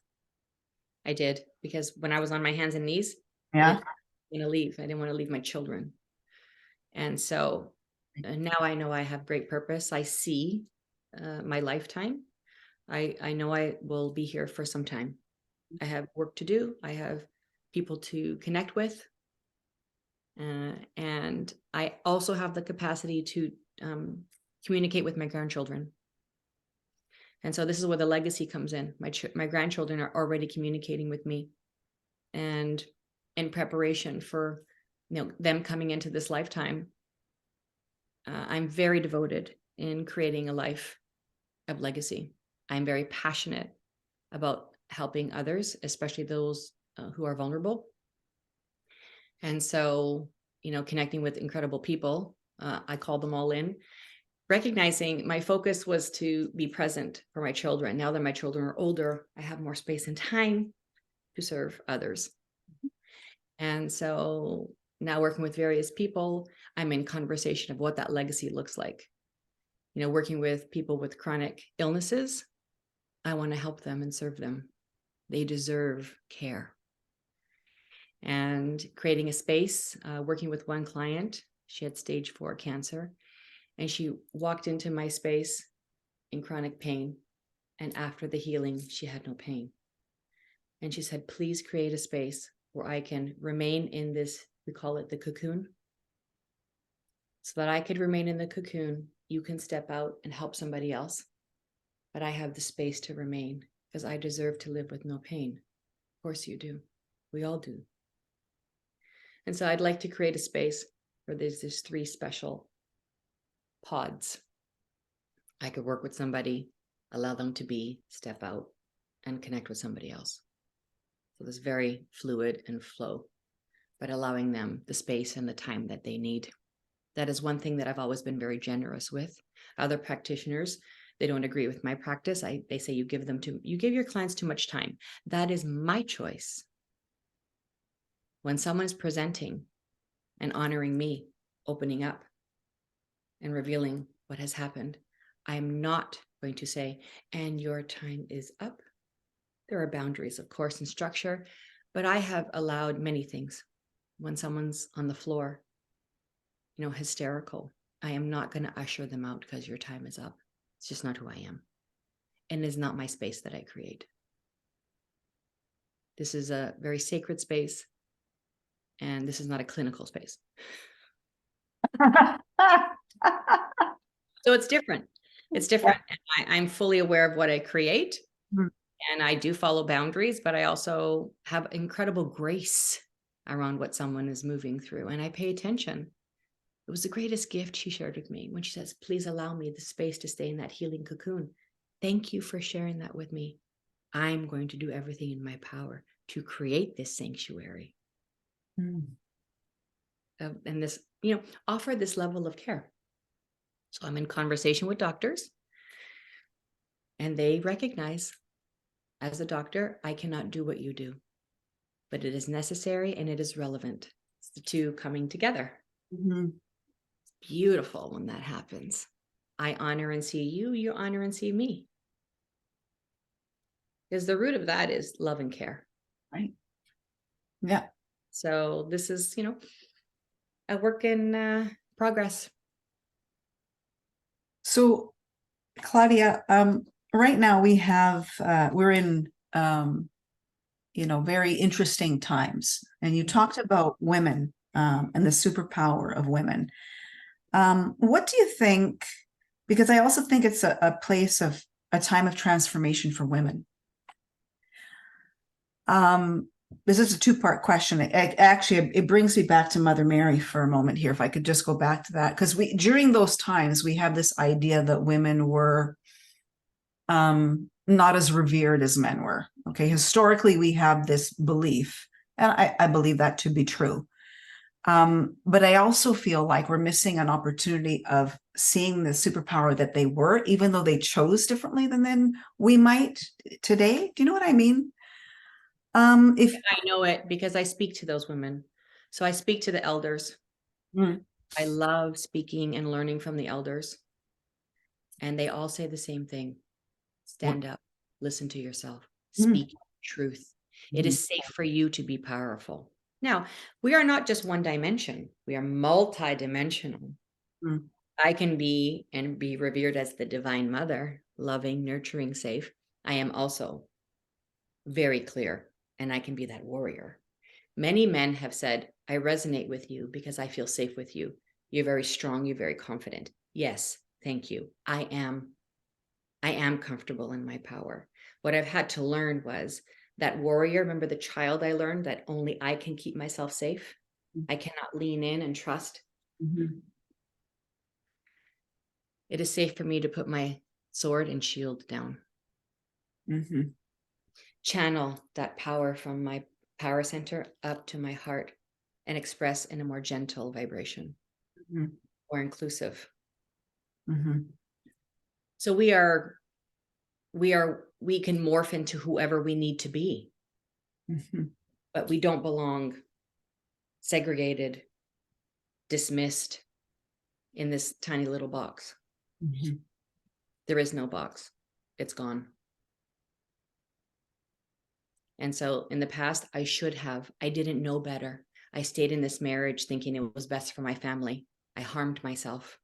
I did, because when I was on my hands and knees, Yeah. I didn't want to leave. I didn't want to leave my children. And so now I know I have great purpose. I see my lifetime. I know I will be here for some time. I have work to do. I have people to connect with. And I also have the capacity to communicate with my grandchildren. And so this is where the legacy comes in. My grandchildren are already communicating with me, and in preparation for them coming into this lifetime. I'm very devoted in creating a life of legacy. I'm very passionate about helping others, especially those who are vulnerable. And so, connecting with incredible people, I call them all in, recognizing my focus was to be present for my children. Now that my children are older, I have more space and time to serve others. And so now working with various people, I'm in conversation of what that legacy looks like. Working with people with chronic illnesses, I want to help them and serve them. They deserve care. And creating a space, working with one client, she had stage 4 cancer, and she walked into my space in chronic pain. And after the healing, she had no pain. And she said, please create a space where I can remain in this, we call it the cocoon, so that I could remain in the cocoon. You can step out and help somebody else, but I have the space to remain because I deserve to live with no pain. Of course you do. We all do. And so I'd like to create a space where there's 3 special pods. I could work with somebody, allow them to be, step out, and connect with somebody else. So this very fluid and flow, but allowing them the space and the time that they need. That is one thing that I've always been very generous with. Other practitioners, they don't agree with my practice. They say you give your clients too much time. That is my choice. When someone's presenting and honoring me, opening up and revealing what has happened, I'm not going to say, and your time is up. There are boundaries, of course, and structure, but I have allowed many things. When someone's on the floor, hysterical, I am not going to usher them out because your time is up. It's just not who I am. And it's not my space that I create. This is a very sacred space, and this is not a clinical space. So it's different. It's different. And I'm fully aware of what I create. Mm-hmm. And I do follow boundaries, but I also have incredible grace around what someone is moving through. And I pay attention. It was the greatest gift she shared with me when she says, please allow me the space to stay in that healing cocoon. Thank you for sharing that with me. I'm going to do everything in my power to create this sanctuary. And this, offer this level of care. So I'm in conversation with doctors, and they recognize, as a doctor, I cannot do what you do, but it is necessary and it is relevant. It's the two coming together. Mm-hmm. It's beautiful when that happens. I honor and see you, you honor and see me. Because the root of that is love and care. Right. Yeah. So this is, a work in progress. So, Claudia, right now we're in, very interesting times. And you talked about women and the superpower of women. What do you think? Because I also think it's a time of transformation for women. This is a two-part question. It brings me back to Mother Mary for a moment here, if I could just go back to that, because during those times we have this idea that women were not as revered as men were. Okay, historically we have this belief, and I believe that to be true. But I also feel like we're missing an opportunity of seeing the superpower that they were, even though they chose differently than we might today. Do you know what I mean? If I know it because I speak to those women. So I speak to the elders. I love speaking and learning from the elders. And they all say the same thing. Stand up, listen to yourself, speak truth. It is safe for you to be powerful. Now, we are not just one dimension. We are multidimensional. I can be and be revered as the divine mother, loving, nurturing, safe. I am also very clear, and I can be that warrior. Many men have said, I resonate with you because I feel safe with you. You're very strong. You're very confident. Yes, thank you. I am comfortable in my power. What I've had to learn was that warrior. Remember the child I learned that only I can keep myself safe. I cannot lean in and trust. It is safe for me to put my sword and shield down. Channel that power from my power center up to my heart and express in a more gentle vibration, more inclusive. So we can morph into whoever we need to be, but we don't belong segregated, dismissed in this tiny little box. There is no box. It's gone. And so in the past, I didn't know better. I stayed in this marriage thinking it was best for my family. I harmed myself.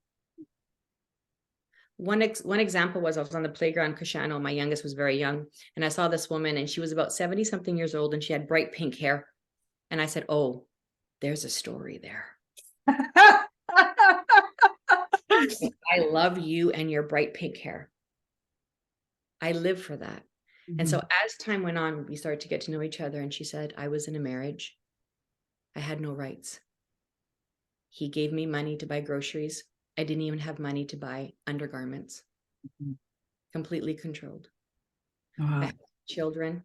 One example was I was on the playground, Kashano, my youngest was very young, and I saw this woman and she was about 70 something years old and she had bright pink hair. And I said, oh, there's a story there. I love you and your bright pink hair. I live for that. And so as time went on, we started to get to know each other. And she said, I was in a marriage. I had no rights. He gave me money to buy groceries. I didn't even have money to buy undergarments. Completely controlled. I had children,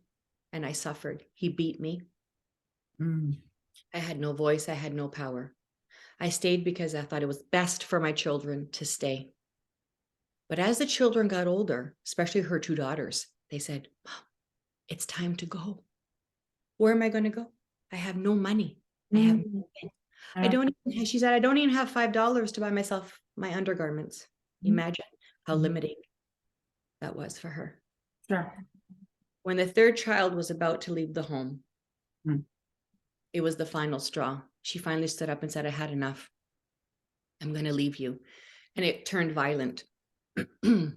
and I suffered. He beat me. Mm. I had no voice. I had no power. I stayed because I thought it was best for my children to stay. But as the children got older, especially her two daughters, they said, Mom, it's time to go. Where am I going to go? I have no money. I have nothing. I don't even, she said, I don't even have $5 to buy myself my undergarments. Imagine how limiting that was for her. Sure. When the third child was about to leave the home, Mm. it was the final straw. She finally stood up and said, I had enough. I'm going to leave you. And it turned violent. And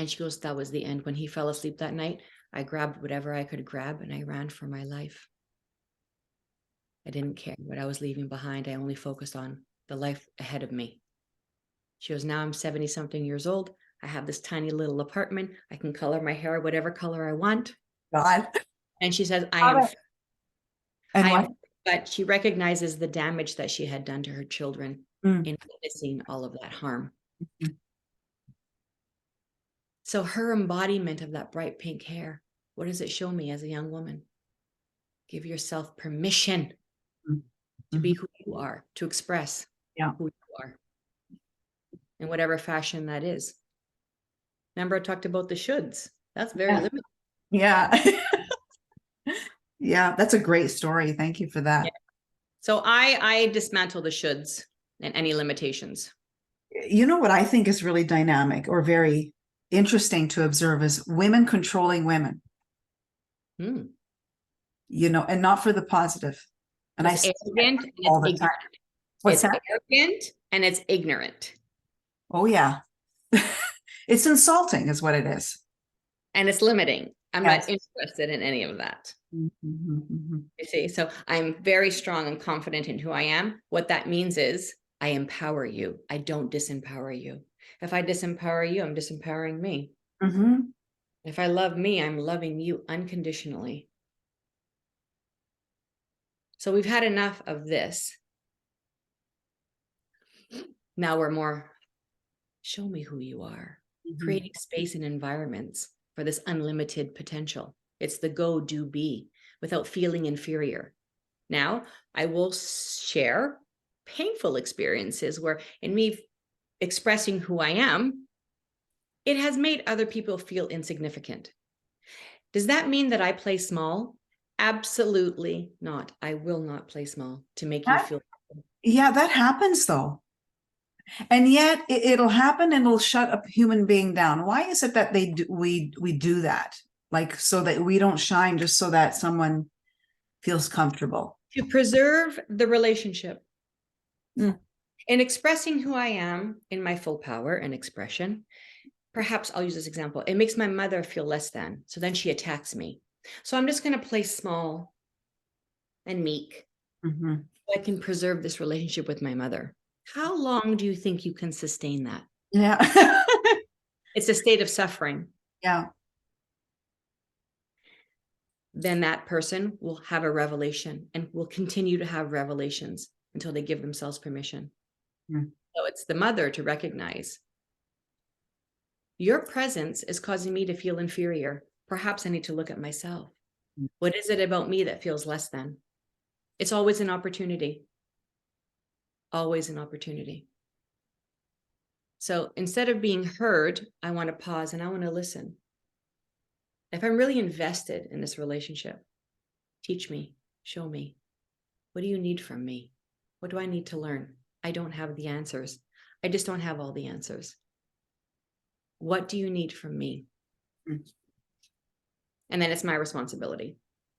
she goes, that was the end. When he fell asleep that night, I grabbed whatever I could grab and I ran for my life. I didn't care what I was leaving behind. I only focused on the life ahead of me. She goes, now I'm 70 something years old. I have this tiny little apartment. I can color my hair whatever color I want. God. And she says, I And am, what? but she recognizes the damage that she had done to her children in witnessing all of that harm. So her embodiment of that bright pink hair, what does it show me as a young woman? Give yourself permission to be who you are, to express who you are in whatever fashion that is. Remember I talked about the shoulds. That's very limited. Yeah. Yeah, that's a great story. Thank you for that. Yeah. So I dismantle the shoulds and any limitations. You know what I think is really dynamic or very interesting to observe is women controlling women. You know, and not for the positive. And it's arrogant and all it's the time. ignorant. What's that? Arrogant and it's ignorant. Oh yeah. It's insulting is what it is. And it's limiting. I'm not interested in any of that. You see, so I'm very strong and confident in who I am. What that means is I empower you. I don't disempower you. If I disempower you, I'm disempowering me. If I love me, I'm loving you unconditionally. So we've had enough of this. Now we're more, show me who you are. Creating space and environments for this unlimited potential. It's the go, do, be without feeling inferior. Now, I will share painful experiences where in me expressing who I am, it has made other people feel insignificant. Does that mean that I play small? Absolutely not. I will not play small to make you feel. Yeah, that happens though. And yet it'll happen and it'll shut a human being down. Why is it that we do that? Like so that we don't shine just so that someone feels comfortable. To preserve the relationship. In expressing who I am in my full power and expression, perhaps I'll use this example. It makes my mother feel less than. So then she attacks me. So I'm just going to play small and meek. So I can preserve this relationship with my mother. How long do you think you can sustain that? Yeah. It's a state of suffering. Yeah. Then that person will have a revelation and will continue to have revelations until they give themselves permission. So it's the mother to recognize your presence is causing me to feel inferior. Perhaps I need to look at myself. What is it about me that feels less than? It's always an opportunity. Always an opportunity. So instead of being heard, I want to pause and I want to listen. If I'm really invested in this relationship, teach me, show me. What do you need from me? What do I need to learn? I don't have the answers. I just don't have all the answers. What do you need from me? And then it's my responsibility.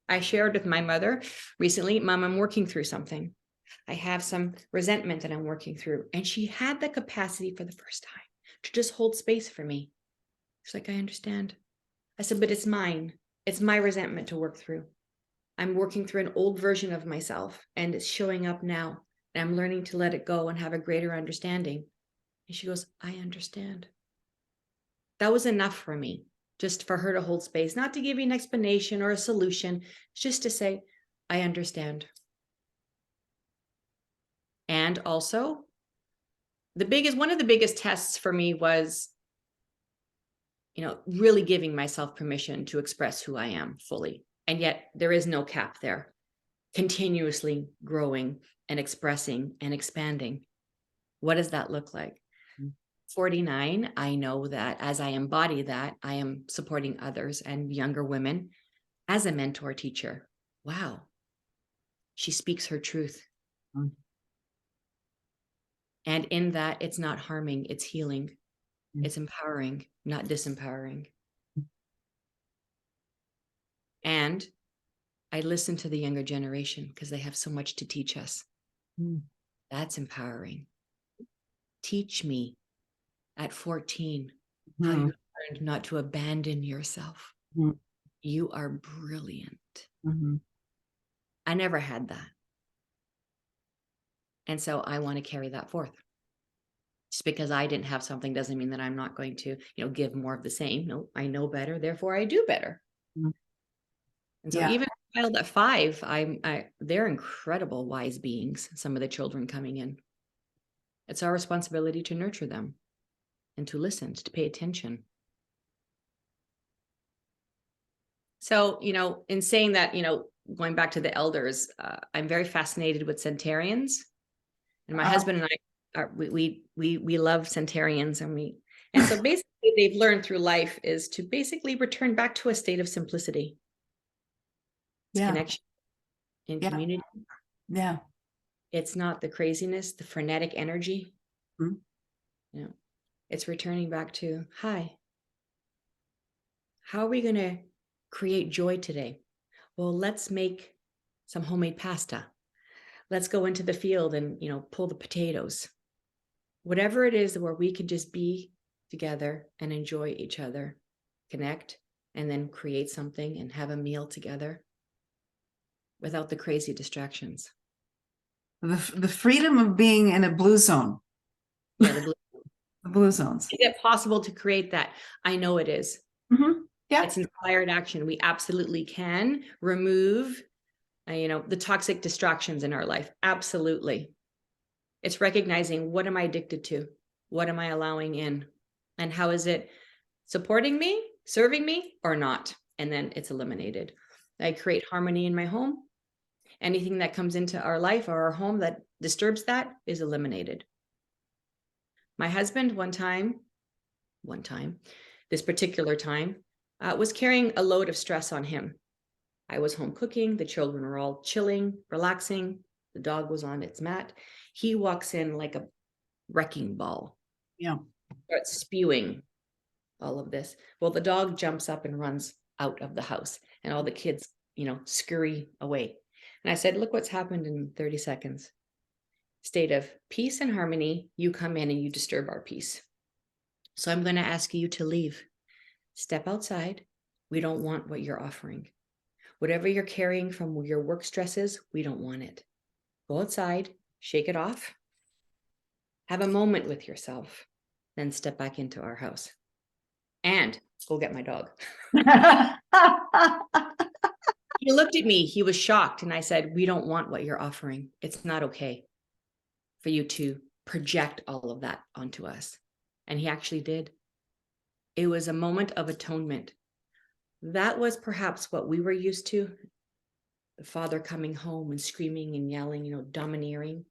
I shared with my mother recently, Mom, I'm working through something. I have some resentment that I'm working through. And she had the capacity for the first time to just hold space for me. She's like, I understand. I said, but it's mine. It's my resentment to work through. I'm working through an old version of myself and it's showing up now. And I'm learning to let it go and have a greater understanding. And she goes, I understand. That was enough for me, just for her to hold space, not to give you an explanation or a solution, just to say, I understand. And also, one of the biggest tests for me was really giving myself permission to express who I am fully. And yet there is no cap there, continuously growing and expressing and expanding. What does that look like? 49, I know that as I embody that, I am supporting others and younger women as a mentor teacher. Wow. She speaks her truth. Mm. And in that, it's not harming, it's healing. It's empowering, not disempowering. And I listen to the younger generation because they have so much to teach us. That's empowering. Teach me at 14 how you learned not to abandon yourself. You are brilliant. I never had that. And so I want to carry that forth. Just because I didn't have something doesn't mean that I'm not going to, give more of the same. No, I know better, therefore I do better. And so even a child at 5, they're incredible wise beings, some of the children coming in. It's our responsibility to nurture them and to listen, to pay attention. So, in saying that, going back to the elders, I'm very fascinated with centenarians. And my husband and I, we love centenarians. And so basically they've learned through life is to basically return back to a state of simplicity. Connection in community. Yeah. It's not the craziness, the frenetic energy. It's returning back to, hi, how are we going to create joy today? Well, let's make some homemade pasta. Let's go into the field and, pull the potatoes. Whatever it is where we can just be together and enjoy each other, connect, and then create something and have a meal together without the crazy distractions. The freedom of being in a blue zone. Yeah, the blue zones. Is it possible to create that? I know it is. Yeah. It's inspired action. We absolutely can remove, the toxic distractions in our life. Absolutely. It's recognizing, what am I addicted to? What am I allowing in? And how is it supporting me, serving me, or not? And then it's eliminated. I create harmony in my home. Anything that comes into our life or our home that disturbs that is eliminated. My husband one time, this particular time, was carrying a load of stress on him. I was home cooking. The children were all chilling, relaxing. The dog was on its mat. He walks in like a wrecking ball. Yeah. Starts spewing all of this. Well, the dog jumps up and runs out of the house, and all the kids, scurry away. And I said, look what's happened in 30 seconds. State of peace and harmony. You come in and you disturb our peace. So I'm going to ask you to leave. Step outside. We don't want what you're offering. Whatever you're carrying from your work stresses, we don't want it. Go outside, shake it off, have a moment with yourself, then step back into our house. And go get my dog. He looked at me, he was shocked. And I said, we don't want what you're offering. It's not okay for you to project all of that onto us. And he actually did. It was a moment of atonement. That was perhaps what we were used to. The father coming home and screaming and yelling, domineering.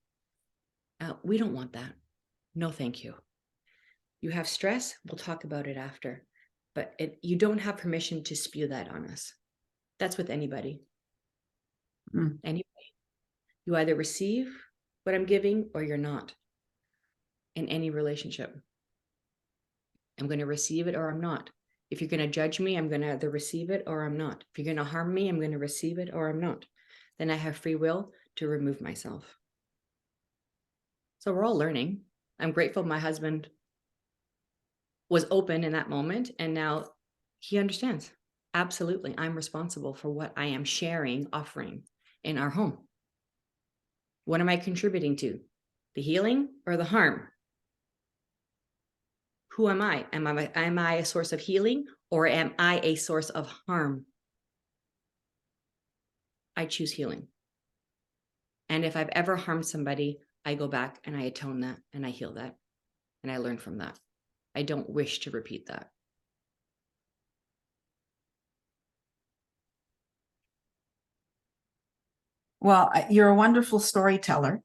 We don't want that. No, thank you. You have stress, we'll talk about it after. But you don't have permission to spew that on us. That's with anybody. Anybody. You either receive what I'm giving or you're not. In any relationship. I'm going to receive it or I'm not. If you're going to judge me, I'm going to either receive it or I'm not. If you're going to harm me, I'm going to receive it or I'm not. Then I have free will to remove myself. So we're all learning. I'm grateful my husband was open in that moment, and now he understands. Absolutely, I'm responsible for what I am sharing, offering in our home. What am I contributing to? The healing or the harm? Who am I? Am I a source of healing, or am I a source of harm? I choose healing. And if I've ever harmed somebody, I go back and I atone that and I heal that and I learn from that. I don't wish to repeat that. Well, you're a wonderful storyteller.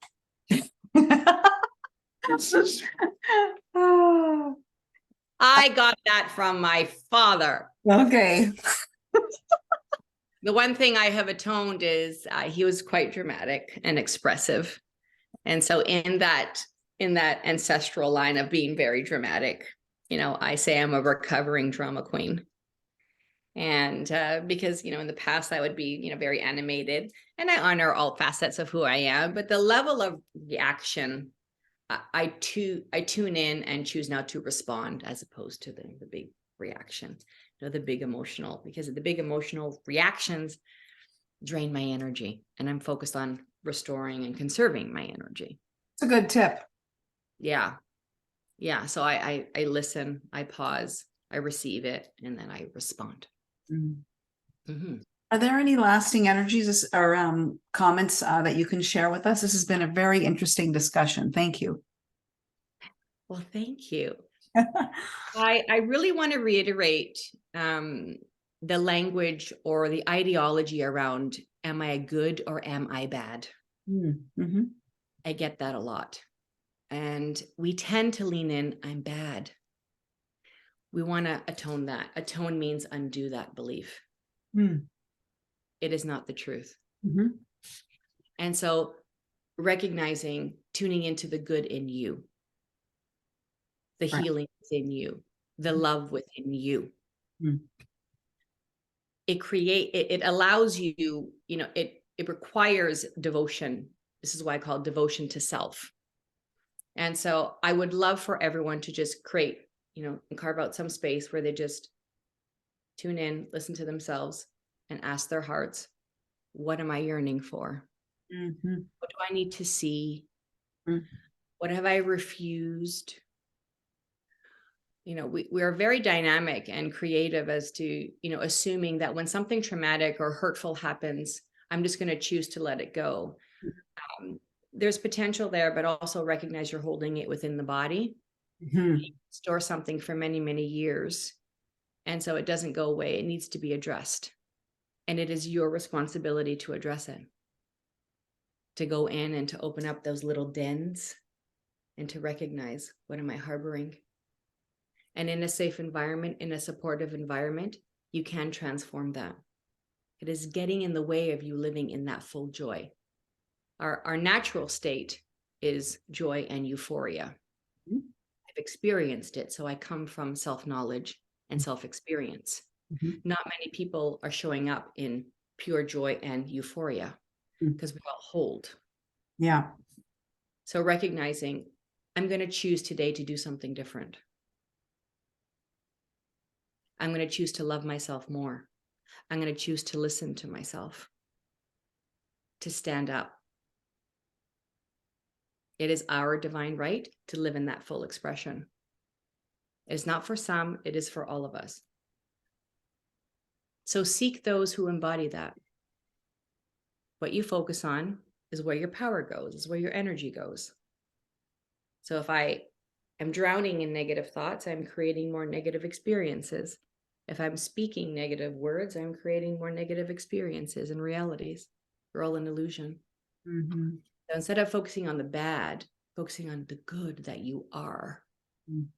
Oh, I got that from my father. okay. The one thing I have atoned is he was quite dramatic and expressive. And so in that ancestral line of being very dramatic, I say I'm a recovering drama queen. And because, in the past I would be, very animated, and I honor all facets of who I am, but the level of reaction, I tune in and choose now to respond as opposed to the big reaction, the big emotional, because the big emotional reactions drain my energy, and I'm focused on restoring and conserving my energy. It's a good tip. Yeah. So I listen, I pause, I receive it, and then I respond. Mm-hmm. Are there any lasting energies or comments that you can share with us? This has been a very interesting discussion. Thank you. Well, thank you. I really want to reiterate the language or the ideology around, am I good or am I bad? Mm-hmm. I get that a lot. And we tend to lean in, I'm bad. We want to atone that. Atone means undo that belief. It is not the truth. Mm-hmm. And so recognizing, tuning into the good in you, the healing within you, the love within you. It allows you, it requires devotion. This is why I call it devotion to self. And so I would love for everyone to just create, and carve out some space where they just tune in, listen to themselves, and ask their hearts, what am I yearning for? Mm-hmm. What do I need to see? Mm-hmm. What have I refused? We are very dynamic and creative as to, assuming that when something traumatic or hurtful happens, I'm just going to choose to let it go. There's potential there, but also recognize you're holding it within the body. You store something for many, many years. And so it doesn't go away. It needs to be addressed. And it is your responsibility to address it, to go in and to open up those little dens and to recognize, what am I harboring? And in a safe environment, in a supportive environment, you can transform that. It is getting in the way of you living in that full joy. Our natural state is joy and euphoria. I've experienced it, so I come from self-knowledge and self-experience. Not many people are showing up in pure joy and euphoria because we all hold. Yeah. So recognizing, I'm going to choose today to do something different. I'm going to choose to love myself more. I'm going to choose to listen to myself, to stand up. It is our divine right to live in that full expression. It is not for some, it is for all of us. So seek those who embody that. What you focus on is where your power goes, is where your energy goes. So if I am drowning in negative thoughts, I'm creating more negative experiences. If I'm speaking negative words, I'm creating more negative experiences and realities. We're all an illusion. So instead of focusing on the bad, focusing on the good that you are. And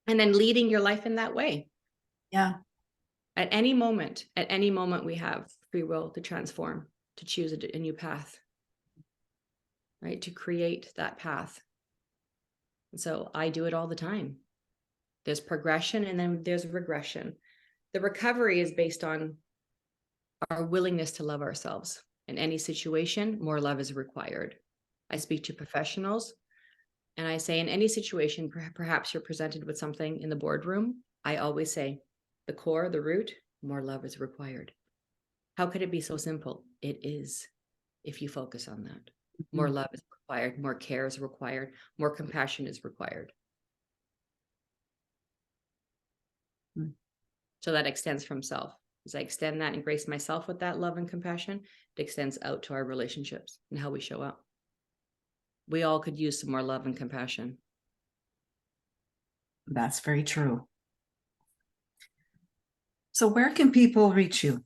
then leading your life in that way. Yeah. At any moment we have free will to transform, to choose a new path, right? To create that path. And so I do it all the time. There's progression and then there's regression. The recovery is based on our willingness to love ourselves. In any situation, more love is required. I speak to professionals and I say, in any situation, perhaps you're presented with something in the boardroom, I always say, the core, the root, more love is required. How could it be so simple? It is, if you focus on that. More love is required, more care is required, more compassion is required. So that extends from self. As I extend that and grace myself with that love and compassion, it extends out to our relationships and how we show up. We all could use some more love and compassion. That's very true. So where can people reach you?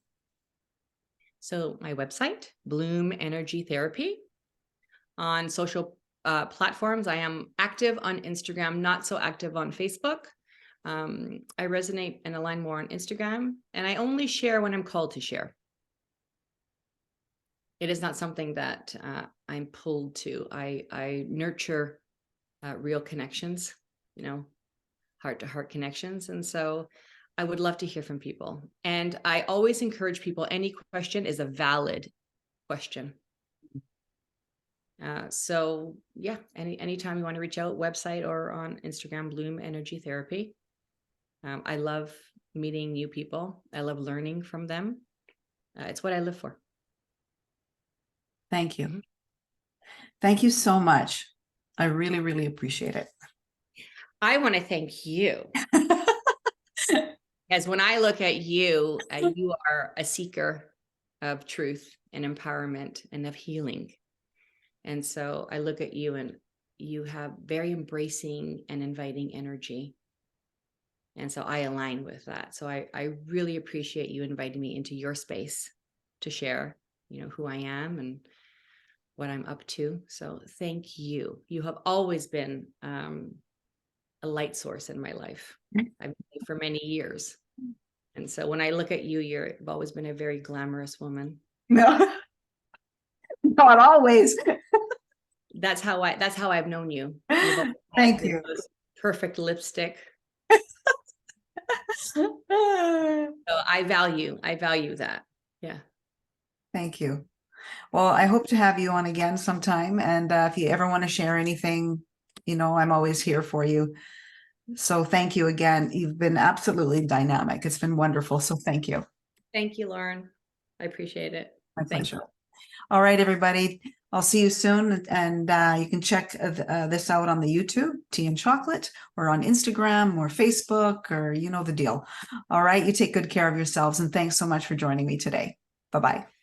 So my website, Bloom Energy Therapy. On social platforms, I am active on Instagram, not so active on Facebook. I resonate and align more on Instagram, and I only share when I'm called to share. It is not something that I'm pulled to. I nurture real connections, heart-to-heart connections. And so I would love to hear from people. And I always encourage people, any question is a valid question. So yeah, anytime you want to reach out, website or on Instagram, Bloom Energy Therapy. I love meeting new people. I love learning from them. It's what I live for. Thank you. Thank you so much. I really, really appreciate it. I want to thank you. As when I look at you, you are a seeker of truth and empowerment and of healing. And so I look at you and you have very embracing and inviting energy. And so I align with that. So I really appreciate you inviting me into your space to share, who I am and what I'm up to. So thank you. You have always been a light source in my life. I've been for many years. And so when I look at you, you've always been a very glamorous woman. No, not always. That's how I've known you. Thank you. Perfect lipstick. So I value that. Yeah. Thank you. Well, I hope to have you on again sometime. And if you ever want to share anything, I'm always here for you. So thank you again. You've been absolutely dynamic. It's been wonderful. So thank you. Thank you, Lauren. I appreciate it. My pleasure. All right, everybody. I'll see you soon. And you can check this out on the YouTube, Tea and Chocolate, or on Instagram or Facebook, or you know the deal. All right. You take good care of yourselves. And thanks so much for joining me today. Bye-bye.